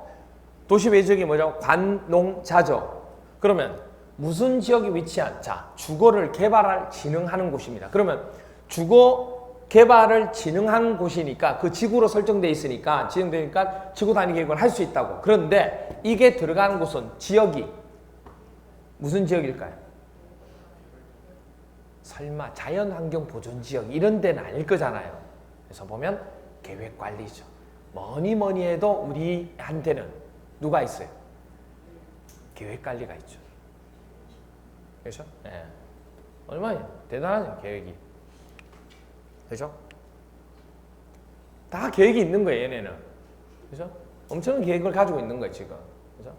도시 외지역이 뭐죠? 관농자죠. 그러면 무슨 지역에 위치한 주거를 개발할 진흥하는 곳입니다. 그러면 주거 개발을 진행한 곳이니까 그 지구로 설정돼 있으니까 지정되니까 지구 단위 계획을 할 수 있다고. 그런데 이게 들어가는 곳은 지역이 무슨 지역일까요? 설마 자연환경 보존 지역 이런 데는 아닐 거잖아요. 그래서 보면 계획관리죠. 뭐니 뭐니 해도 우리한테는 누가 있어요? 계획관리가 있죠. 그렇죠? 예. 얼마나 대단하죠, 계획이. 그죠? 다 계획이 있는 거예요, 얘네는. 그죠? 엄청난 계획을 가지고 있는 거예요, 지금. 그죠?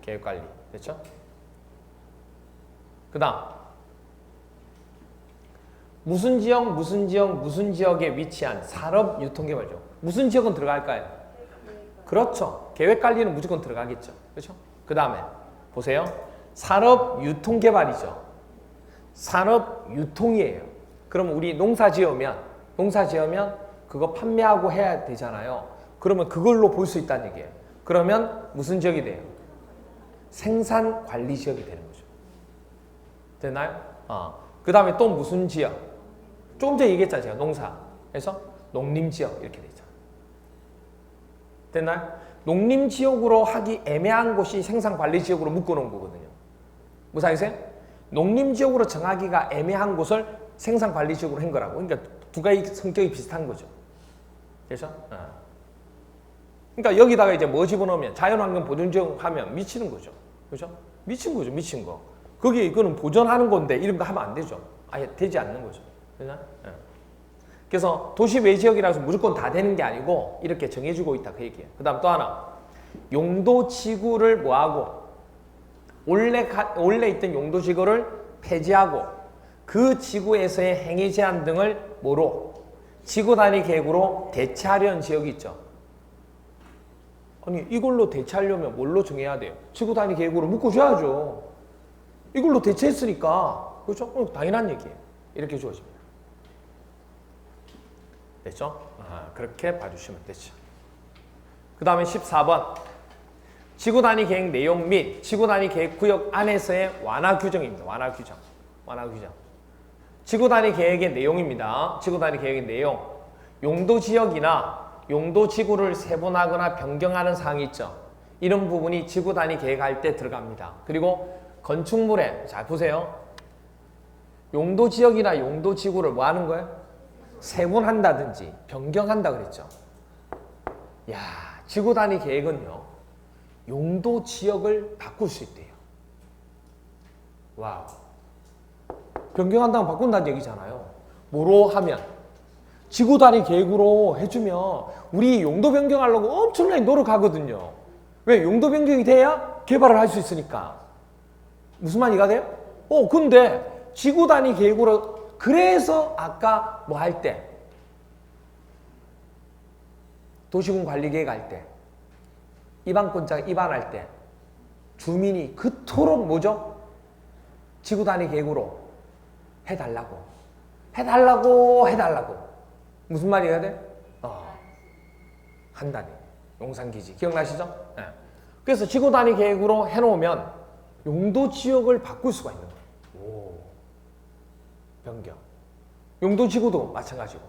계획 관리. 됐죠? 그 다음. 무슨 지역, 무슨 지역, 무슨 지역에 위치한 산업 유통개발죠. 무슨 지역은 들어갈까요? 그렇죠. 계획 관리는 무조건 들어가겠죠. 그렇죠? 그 다음에 보세요. 산업 유통개발이죠. 산업 유통이에요. 그럼 우리 농사 지으면 그거 판매하고 해야 되잖아요. 그러면 그걸로 볼 수 있다는 얘기예요. 그러면 무슨 지역이 돼요? 생산 관리 지역이 되는 거죠. 됐나요? 그 다음에 또 무슨 지역? 조금 전에 얘기했잖아요. 제가 농사. 그래서 농림지역 이렇게 되죠. 됐나요? 농림지역으로 하기 애매한 곳이 생산관리지역으로 묶어놓은 거거든요. 무슨 말이세요? 농림지역으로 정하기가 애매한 곳을 생산관리지역으로 한 거라고. 그러니까 두 가지 성격이 비슷한 거죠. 그렇죠? 그러니까 여기다가 이제 뭐 집어넣으면 자연환경 보존지역 하면 미치는 거죠. 그렇죠? 미친 거죠. 미친 거. 거기 이거는 보존하는 건데 이런 거 하면 안 되죠. 아예 되지 않는 거죠. 그렇죠? 그래서 도시 외지역이라서 무조건 다 되는 게 아니고 이렇게 정해주고 있다 그 얘기예요. 그 다음 또 하나. 용도지구를 뭐하고 원래 있던 용도지구를 폐지하고 그 지구에서의 행위 제한 등을 뭐로? 지구 단위 계획으로 대체하려는 지역이 있죠. 아니 이걸로 대체하려면 뭘로 정해야 돼요? 지구 단위 계획으로 묶어줘야죠. 이걸로 대체했으니까. 그렇죠? 당연한 얘기예요. 이렇게 주어집니다. 됐죠? 그렇게 봐주시면 되죠. 그 다음에 14번. 지구 단위 계획 내용 및 지구 단위 계획 구역 안에서의 완화 규정입니다. 완화 규정. 지구 단위 계획의 내용입니다. 지구 단위 계획의 내용. 용도 지역이나 용도 지구를 세분하거나 변경하는 사항이 있죠. 이런 부분이 지구 단위 계획할 때 들어갑니다. 그리고 건축물에 잘 보세요. 용도 지역이나 용도 지구를 뭐 하는 거예요? 세분한다든지 변경한다 그랬죠. 야, 지구 단위 계획은요. 용도 지역을 바꿀 수 있대요. 와우. 변경한다면 바꾼다는 얘기잖아요. 뭐로 하면? 지구 단위 계획으로 해주면 우리 용도 변경하려고 엄청나게 노력하거든요. 왜? 용도 변경이 돼야 개발을 할 수 있으니까. 무슨 말이가 돼요? 근데 지구 단위 계획으로 그래서 아까 뭐 할 때 도시군 관리 계획 할 때 입안권자 입안할 때 주민이 그토록 뭐죠? 지구 단위 계획으로 해달라고 무슨 말이 해야 돼? 한 단위 용산기지 기억나시죠? 네. 그래서 지구 단위 계획으로 해놓으면 용도 지역을 바꿀 수가 있는 거예요. 변경. 용도 지구도 마찬가지고.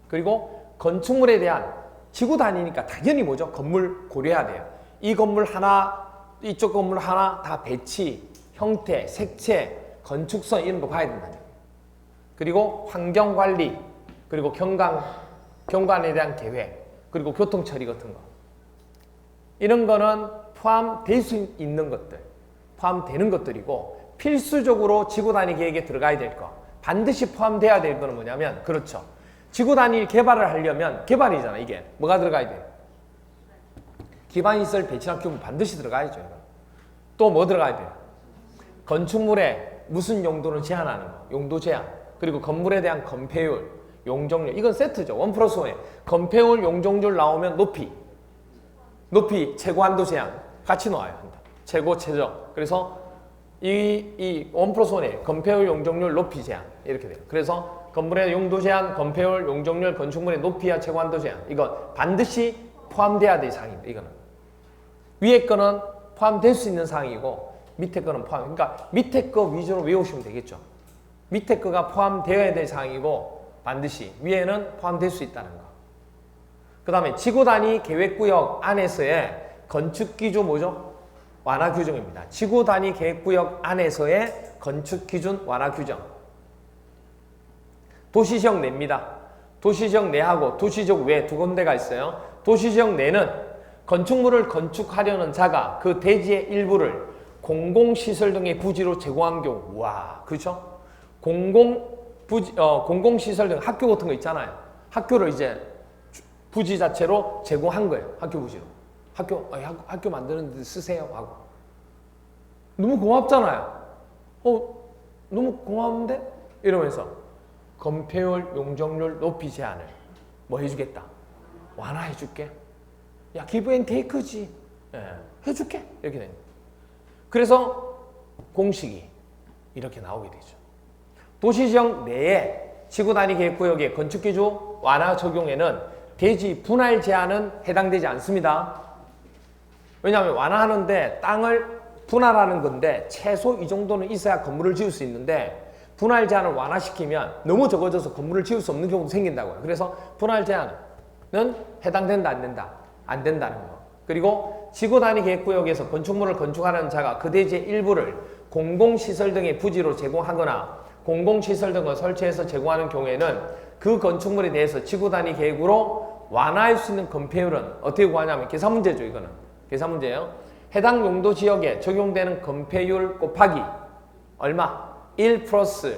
그리고 건축물에 대한 지구 단위니까 당연히 뭐죠? 건물 고려해야 돼요. 이 건물 하나, 이쪽 건물 하나 다 배치, 형태, 색채, 건축성 이런 거 봐야 된다는 거예요. 그리고 환경관리, 그리고 경관에 대한 계획, 그리고 교통처리 같은 거. 이런 거는 포함될 수 있는 것들, 포함되는 것들이고 필수적으로 지구 단위 계획에 들어가야 될 거. 반드시 포함돼야 될 거는 뭐냐면 그렇죠. 지구 단위 개발을 하려면 개발이잖아 이게. 뭐가 들어가야 돼요? 기반시설 배치나 규모 반드시 들어가야죠. 또 뭐 들어가야 돼요? 건축물에 무슨 용도는 제한하는 거. 용도 제한. 그리고 건물에 대한 건폐율, 용적률. 이건 세트죠. 1+1에 건폐율, 용적률 나오면 높이 최고 한도 제한 같이 놓아야 한다. 최고 최저. 그래서 이 1+1에 건폐율, 용적률, 높이 제한 이렇게 돼요. 그래서 건물의 용도 제한, 건폐율, 용적률, 건축물의 높이와 최고 한도 제한 이거 반드시 포함돼야 될 사항입니다. 이거는 위에 거는 포함될 수 있는 사항이고 밑에 거는 그러니까 밑에 거 위주로 외우시면 되겠죠. 밑에 거가 포함되어야 될 사항이고 반드시 위에는 포함될 수 있다는 거. 그 다음에 지구 단위 계획구역 안에서의 건축기준 뭐죠? 완화 규정입니다. 지구 단위 계획구역 안에서의 건축기준 완화 규정. 도시지역 내입니다. 도시지역 내하고 도시지역 외 두 군데가 있어요. 도시지역 내는 건축물을 건축하려는 자가 그 대지의 일부를 공공시설 등의 부지로 제공한 경우. 와, 그렇죠? 공공시설 등 학교 같은 거 있잖아요. 학교를 이제 부지 자체로 제공한 거예요. 학교 부지로. 학교 만드는 데 쓰세요 하고. 너무 고맙잖아요. 너무 고마운데? 이러면서 건폐율, 용적률 높이 제한을 뭐 해주겠다. 완화해줄게. 야, 기브 앤 테이크지. 해줄게. 이렇게 됩니다. 그래서 공식이 이렇게 나오게 되죠. 도시지역 내에 지구 단위 계획구역의 건축기준 완화 적용에는 대지 분할 제한은 해당되지 않습니다. 왜냐하면 완화하는데 땅을 분할하는 건데 최소 이 정도는 있어야 건물을 지을 수 있는데 분할 제한을 완화시키면 너무 적어져서 건물을 지을 수 없는 경우도 생긴다고요. 그래서 분할 제한은 해당된다, 안 된다? 안 된다는 거. 그리고 지구 단위 계획구역에서 건축물을 건축하는 자가 그 대지의 일부를 공공시설 등의 부지로 제공하거나 공공시설 등을 설치해서 제공하는 경우에는 그 건축물에 대해서 지구 단위 계획으로 완화할 수 있는 건폐율은 어떻게 구하냐면 계산 문제죠. 이거는 계산 문제예요. 해당 용도 지역에 적용되는 건폐율 곱하기 얼마? 1 플러스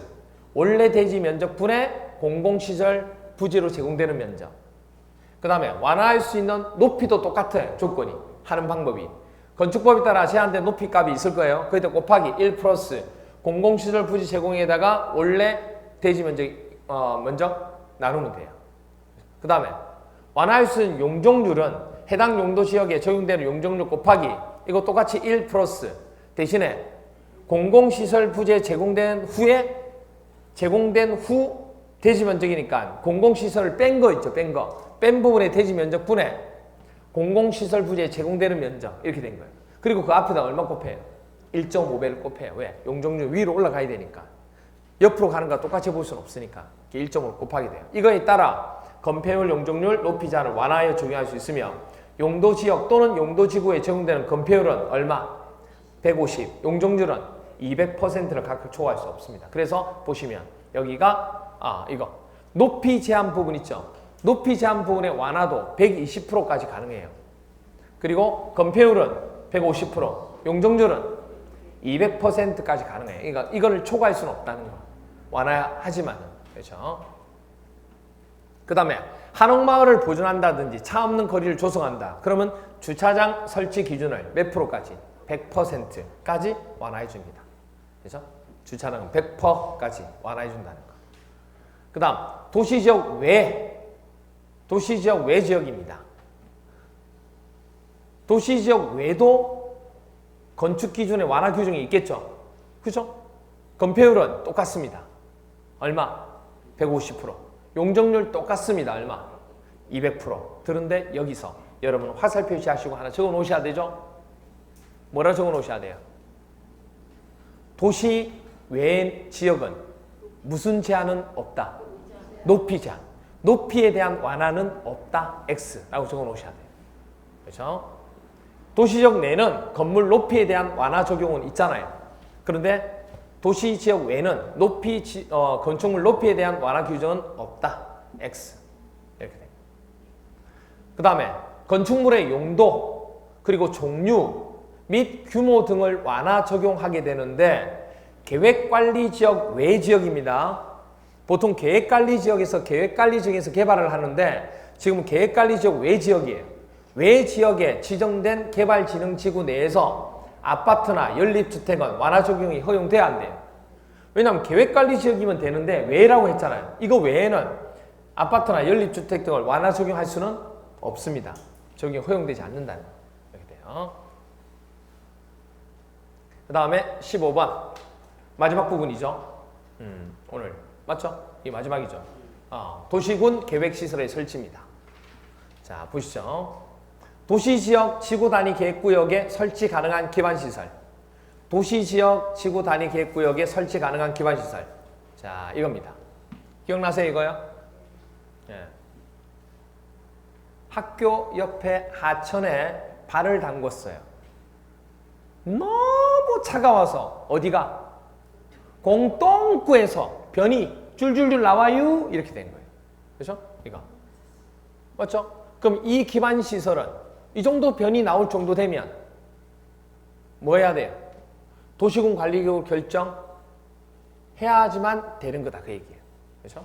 원래 대지 면적분의 공공시설 부지로 제공되는 면적. 그 다음에 완화할 수 있는 높이도 똑같아요. 조건이 하는 방법이. 건축법에 따라 제한된 높이 값이 있을 거예요. 그때 곱하기 1 플러스 공공시설 부지 제공에다가 원래 대지 면적 나누면 돼요. 그 다음에 완화할 수 있는 용적률은 해당 용도 지역에 적용되는 용적률 곱하기 이거 똑같이 1 플러스 대신에 공공시설 부지에 제공된 후 대지 면적이니까 공공시설을 뺀 거 있죠. 뺀 부분의 대지 면적 분의 공공시설 부지에 제공되는 면적 이렇게 된 거예요. 그리고 그 앞에다 얼마 곱해요? 1.5배를 곱해요. 왜? 용적률 위로 올라가야 되니까. 옆으로 가는 거 똑같이 볼 수는 없으니까 1.5를 곱하게 돼요. 이거에 따라 건폐율, 용적률, 높이 제한을 완화하여 적용할 수 있으며 용도지역 또는 용도지구에 적용되는 건폐율은 얼마? 150, 용적률은 200%를 각각 초과할 수 없습니다. 그래서 보시면 여기가 이거 높이 제한 부분 있죠. 높이 제한 부분의 완화도 120%까지 가능해요. 그리고 건폐율은 150%, 용적률은 200%까지 가능해요. 그러니까 이거를 초과할 수는 없다는 거. 완화하지만. 그렇죠? 그 다음에 한옥마을을 보존한다든지 차 없는 거리를 조성한다. 그러면 주차장 설치 기준을 몇 프로까지? 100%까지 완화해 줍니다. 그렇죠? 주차장은 100%까지 완화해 준다는 거. 그 다음 도시지역 외 지역입니다. 도시지역 외도 건축 기준의 완화 규정이 있겠죠. 그죠? 건폐율은 똑같습니다. 얼마? 150%. 용적률 똑같습니다. 얼마? 200%. 그런데 여기서 여러분 화살 표시하시고 하나 적어 놓으셔야 되죠? 뭐라 적어 놓으셔야 돼요? 도시 외 지역은 무슨 제한은 없다? 높이 제한. 높이에 대한 완화는 없다. X라고 적어 놓으셔야 돼요. 그렇죠? 도시지역 내는 건물 높이에 대한 완화 적용은 있잖아요. 그런데 도시지역 외는 건축물 높이에 대한 완화 규정은 없다. X. 이렇게 됩니다. 그 다음에 건축물의 용도 그리고 종류 및 규모 등을 완화 적용하게 되는데 계획관리지역 외 지역입니다. 보통 계획관리지역에서 개발을 하는데 지금 계획관리지역 외 지역이에요. 외 지역에 지정된 개발진흥지구 내에서 아파트나 연립주택은 완화 적용이 허용돼야 안 돼요. 왜냐하면 계획관리지역이면 되는데 외라고 했잖아요. 이거 외에는 아파트나 연립주택 등을 완화 적용할 수는 없습니다. 적용이 허용되지 않는다는 거. 이렇게 돼요. 그 다음에 15번 마지막 부분이죠. 오늘 맞죠? 이 마지막이죠. 도시군 계획시설의 설치입니다. 자 보시죠. 도시지역 지구단위 계획구역에 설치 가능한 기반시설. 도시지역 지구단위 계획구역에 설치 가능한 기반시설. 자 이겁니다. 기억나세요 이거요? 예. 학교 옆에 하천에 발을 담궜어요. 너무 차가워서 어디가? 공동구에서 변이 줄줄줄 나와요. 이렇게 된 거예요. 그렇죠? 이거. 맞죠? 그럼 이 기반 시설은 이 정도 변이 나올 정도 되면 뭐 해야 돼요? 도시군 관리局결정해야지만 되는 거다. 그 얘기예요. 그렇죠?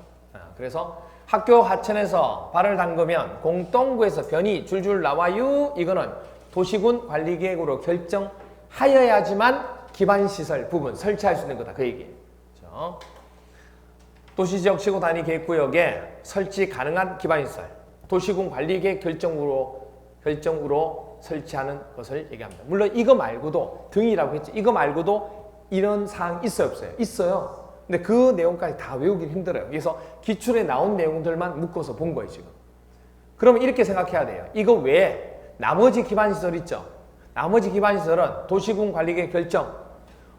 그래서 학교 하천에서 발을 담그면 공동구에서 변이 줄줄 나와요. 이거는 도시군 관리계획으로 결정하여야지만 기반시설 부분 설치할 수 있는 거다. 그 얘기예요. 그렇죠? 도시지역 지구 단위 계획구역에 설치 가능한 기반시설 도시군 관리계획 결정으로 설치하는 것을 얘기합니다. 물론 이거 말고도 등이라고 했죠. 이거 말고도 이런 사항 있어요, 없어요? 있어요. 근데 그 내용까지 다 외우기 힘들어요. 그래서 기출에 나온 내용들만 묶어서 본 거예요, 지금. 그러면 이렇게 생각해야 돼요. 이거 외에 나머지 기반시설 있죠? 나머지 기반시설은 도시군 관리계획 결정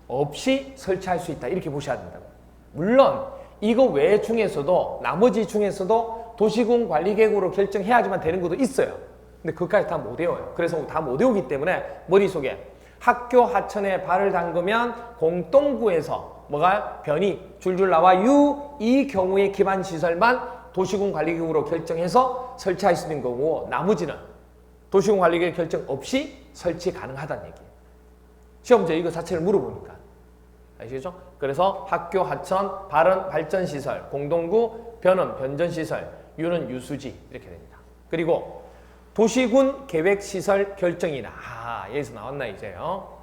없이 설치할 수 있다. 이렇게 보셔야 된다고. 물론 이거 외 중에서도 나머지 중에서도 도시군 관리계획으로 결정해야지만 되는 것도 있어요. 근데 그것까지 다 못 외워요. 그래서 다 못 외우기 때문에 머릿속에 학교 하천에 발을 담그면 공동구에서 뭐가 변이 줄줄 나와요. 이 경우의 기반시설만 도시군 관리계획으로 결정해서 설치할 수 있는 거고 나머지는 도시군 관리계획 결정 없이 설치 가능하다는 얘기예요. 시험제 이거 자체를 물어보니까. 아시겠죠? 그래서 학교 하천, 발은 발전시설, 공동구, 변은 변전시설, 유는 유수지 이렇게 됩니다. 그리고 도시군 계획시설 결정이나 여기서 나왔나 이제요.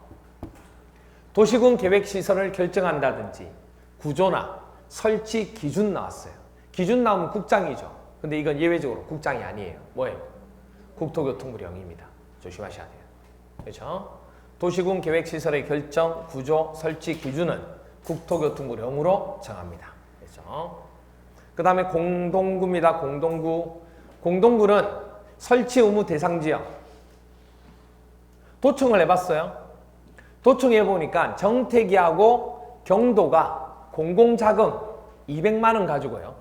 도시군 계획시설을 결정한다든지 구조나 설치 기준 나왔어요. 기준 나오면 국장이죠. 근데 이건 예외적으로 국장이 아니에요. 뭐예요? 국토교통부령입니다. 조심하셔야 돼요. 그렇죠? 도시군 계획시설의 결정, 구조, 설치 기준은 국토교통부령으로 정합니다. 그렇죠? 그 다음에 공동구입니다. 공동구. 공동구는 설치 의무 대상 지역. 도청을 해봤어요. 도청해보니까 정택이하고 경도가 공공자금 200만 원 가지고요.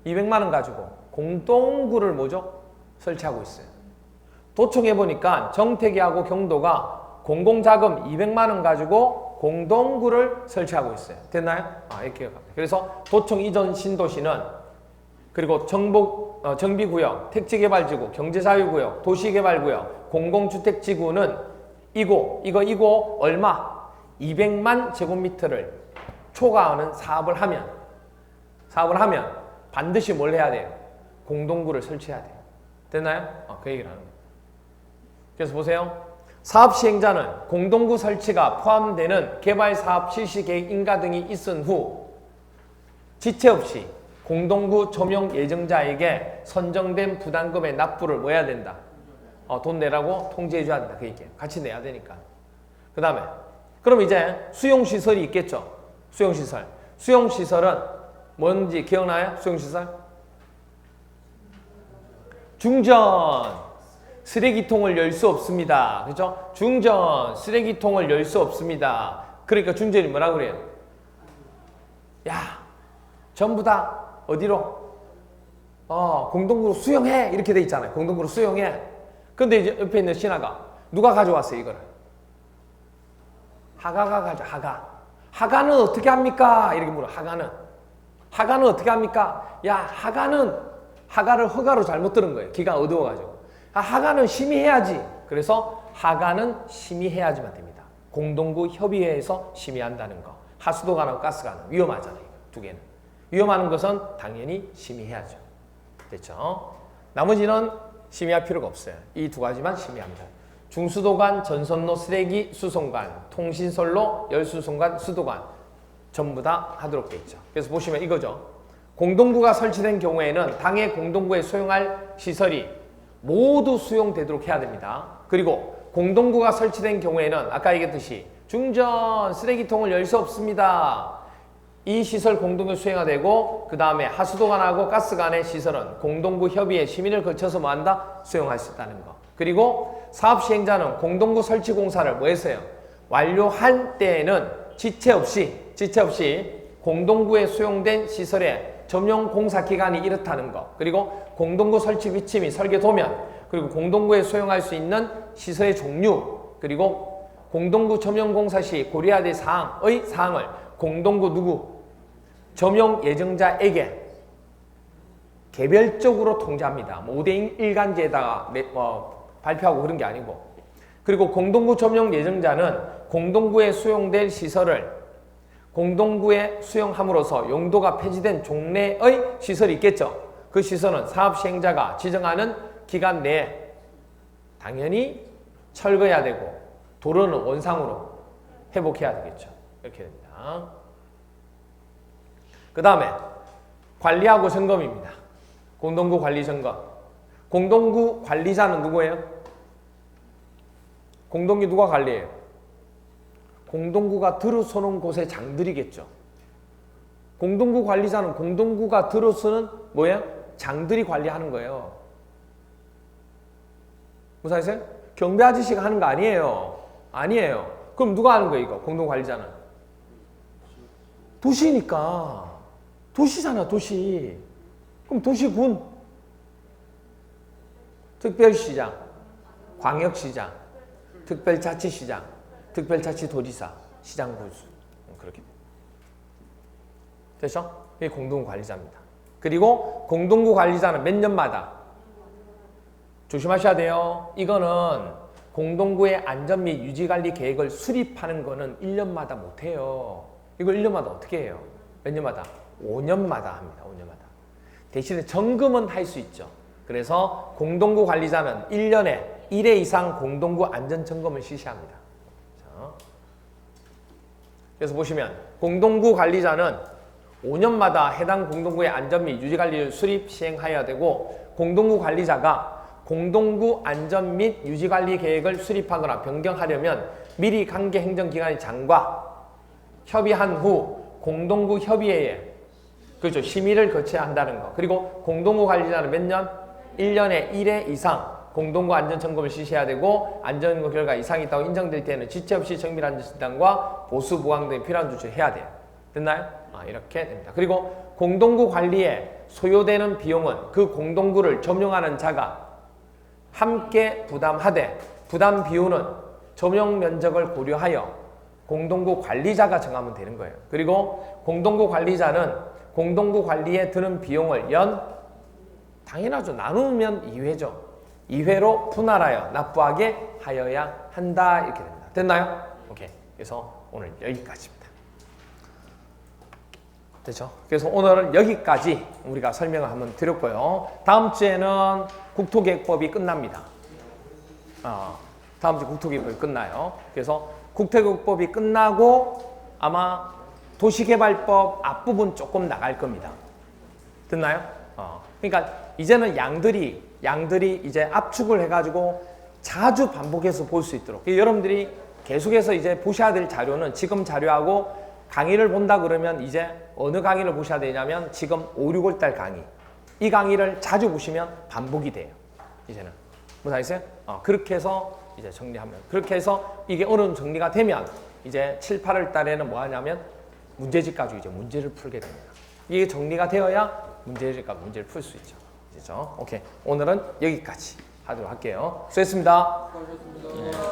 200만 원 가지고 공동구를 뭐죠? 설치하고 있어요. 도청해보니까 정택이하고 경도가 공공자금 200만 원 가지고 공동구를 설치하고 있어요. 됐나요? 이렇게 기억합니다. 그래서 도청 이전 신도시는 그리고 정비구역, 택지개발지구, 경제자유구역, 도시개발구역, 공공주택지구는 이거 얼마? 200만 제곱미터를 초과하는 사업을 하면 반드시 뭘 해야 돼요? 공동구를 설치해야 돼요. 됐나요? 그 얘기를 하는 거예요. 그래서 보세요. 사업 시행자는 공동구 설치가 포함되는 개발사업 실시계획 인가 등이 있은 후 지체 없이 공동구 조명 예정자에게 선정된 부담금의 납부를 뭐 해야 된다? 돈 내라고 통지해 줘야 된다. 그 얘기예요. 같이 내야 되니까. 그 다음에 그럼 이제 수용시설이 있겠죠. 수용시설. 수용시설은 뭔지 기억나요? 수용시설? 중전. 쓰레기통을 열 수 없습니다. 그렇죠? 중전. 쓰레기통을 열 수 없습니다. 그러니까 중전이 뭐라 그래요? 야, 전부 다 어디로? 공동구로 수용해. 이렇게 돼 있잖아요. 공동구로 수용해. 근데 이제 옆에 있는 신하가 누가 가져왔어요, 이거를? 하가가 하가. 하가는 어떻게 합니까? 이렇게 물어. 하가는 어떻게 합니까? 야, 하가를 허가로 잘못 들은 거예요. 기가 어두워가지고. 하가는 심의해야지. 그래서 하가는 심의해야지만 됩니다. 공동구 협의회에서 심의한다는 거. 하수도관하고 가스관은 위험하잖아요. 두 개는. 위험한 것은 당연히 심의해야죠. 됐죠? 나머지는 심의할 필요가 없어요. 이 두 가지만 심의합니다. 중수도관, 전선로, 쓰레기, 수송관, 통신선로, 열수송관, 수도관 전부 다 하도록 되어 있죠. 그래서 보시면 이거죠. 공동구가 설치된 경우에는 당해 공동구에 소용할 시설이 모두 수용되도록 해야 됩니다. 그리고 공동구가 설치된 경우에는 아까 얘기했듯이 중전, 쓰레기통을 열 수 없습니다. 이 시설 공동구 수행화 되고 그 다음에 하수도관하고 가스관의 시설은 공동구 협의회 심의를 거쳐서 뭐한다? 수용할 수 있다는 거. 그리고 사업 시행자는 공동구 설치 공사를 뭐 했어요? 완료할 때에는 지체 없이 공동구에 수용된 시설에 점용 공사 기간이 이렇다는 거, 그리고 공동구 설치 위치 및 설계 도면, 그리고 공동구에 수용할 수 있는 시설의 종류, 그리고 공동구 점용 공사 시 고려해야 될 사항의 사항을 공동구 누구? 점용 예정자에게 개별적으로 통지합니다. 뭐 5대1 일간지에다가 발표하고 그런 게 아니고. 그리고 공동구 점용 예정자는 공동구에 수용될 시설을 공동구에 수용함으로써 용도가 폐지된 종래의 시설이 있겠죠. 그 시설은 사업 시행자가 지정하는 기간 내에 당연히 철거해야 되고 도로는 원상으로 회복해야 되겠죠. 이렇게 됩니다. 그 다음에 관리하고 점검입니다. 공동구 관리 점검. 공동구 관리자는 누구예요? 공동구 누가 관리해요? 공동구가 들어서는 곳의 장들이겠죠. 공동구 관리자는 공동구가 들어서는 뭐예요? 장들이 관리하는 거예요. 무슨 아세요? 경비 아저씨가 하는 거 아니에요. 아니에요. 그럼 누가 하는 거예요, 이거? 공동구 관리자는? 도시니까. 도시잖아, 도시. 그럼 도시군. 특별시장, 광역시장, 특별자치시장, 특별자치도지사, 시장군수. 그렇게 됐죠? 이게 공동구 관리자입니다. 그리고 공동구 관리자는 몇 년마다 조심하셔야 돼요. 이거는 공동구의 안전 및 유지관리 계획을 수립하는 거는 1년마다 못해요. 이걸 1년마다 어떻게 해요? 몇 년마다? 5년마다 합니다. 5년마다. 대신에 점검은 할 수 있죠. 그래서 공동구 관리자는 1년에 1회 이상 공동구 안전점검을 실시합니다. 그래서 보시면 공동구 관리자는 5년마다 해당 공동구의 안전 및 유지관리를 수립, 시행하여야 되고 공동구 관리자가 공동구 안전 및 유지관리 계획을 수립하거나 변경하려면 미리 관계 행정기관의 장과 협의한 후 공동구 협의회에 그렇죠. 심의를 거쳐야 한다는 거. 그리고 공동구 관리자는 몇 년? 1년에 1회 이상 공동구 안전점검을 실시해야 되고 안전점검 결과 이상이 있다고 인정될 때는 지체 없이 정밀 안전진단과 보수 보강 등의 필요한 조치를 해야 돼요. 됐나요? 이렇게 됩니다. 그리고 공동구 관리에 소요되는 비용은 그 공동구를 점용하는 자가 함께 부담하되 부담 비율은 점용 면적을 고려하여 공동구 관리자가 정하면 되는 거예요. 그리고 공동구 관리자는 공동구 관리에 드는 비용을 당연하죠. 나누면 2회죠. 2회로 분할하여 납부하게 하여야 한다. 이렇게 됩니다. 됐나요? 오케이. 그래서 오늘 여기까지입니다. 됐죠? 그래서 오늘은 여기까지 우리가 설명을 한번 드렸고요. 다음 주에는 국토계획법이 끝납니다. 다음 주 국토계획법이 끝나요. 그래서 국토계획법이 끝나고 아마 도시개발법 앞부분 조금 나갈 겁니다. 됐나요? 그러니까 이제는 양들이 이제 압축을 해가지고 자주 반복해서 볼 수 있도록 여러분들이 계속해서 이제 보셔야 될 자료는 지금 자료하고 강의를 본다 그러면 이제 어느 강의를 보셔야 되냐면 지금 5, 6월달 강의 이 강의를 자주 보시면 반복이 돼요. 이제는 무슨 아시겠어요? 그렇게 해서 이제 정리하면 그렇게 해서 이게 어느 정도 정리가 되면 이제 7, 8월 달에는 뭐 하냐면 문제집 가지고 이제 문제를 풀게 됩니다. 이게 정리가 되어야 문제를 풀 수 있죠. 그렇죠? 오케이. 오늘은 여기까지 하도록 할게요. 수고했습니다. 수고하셨습니다.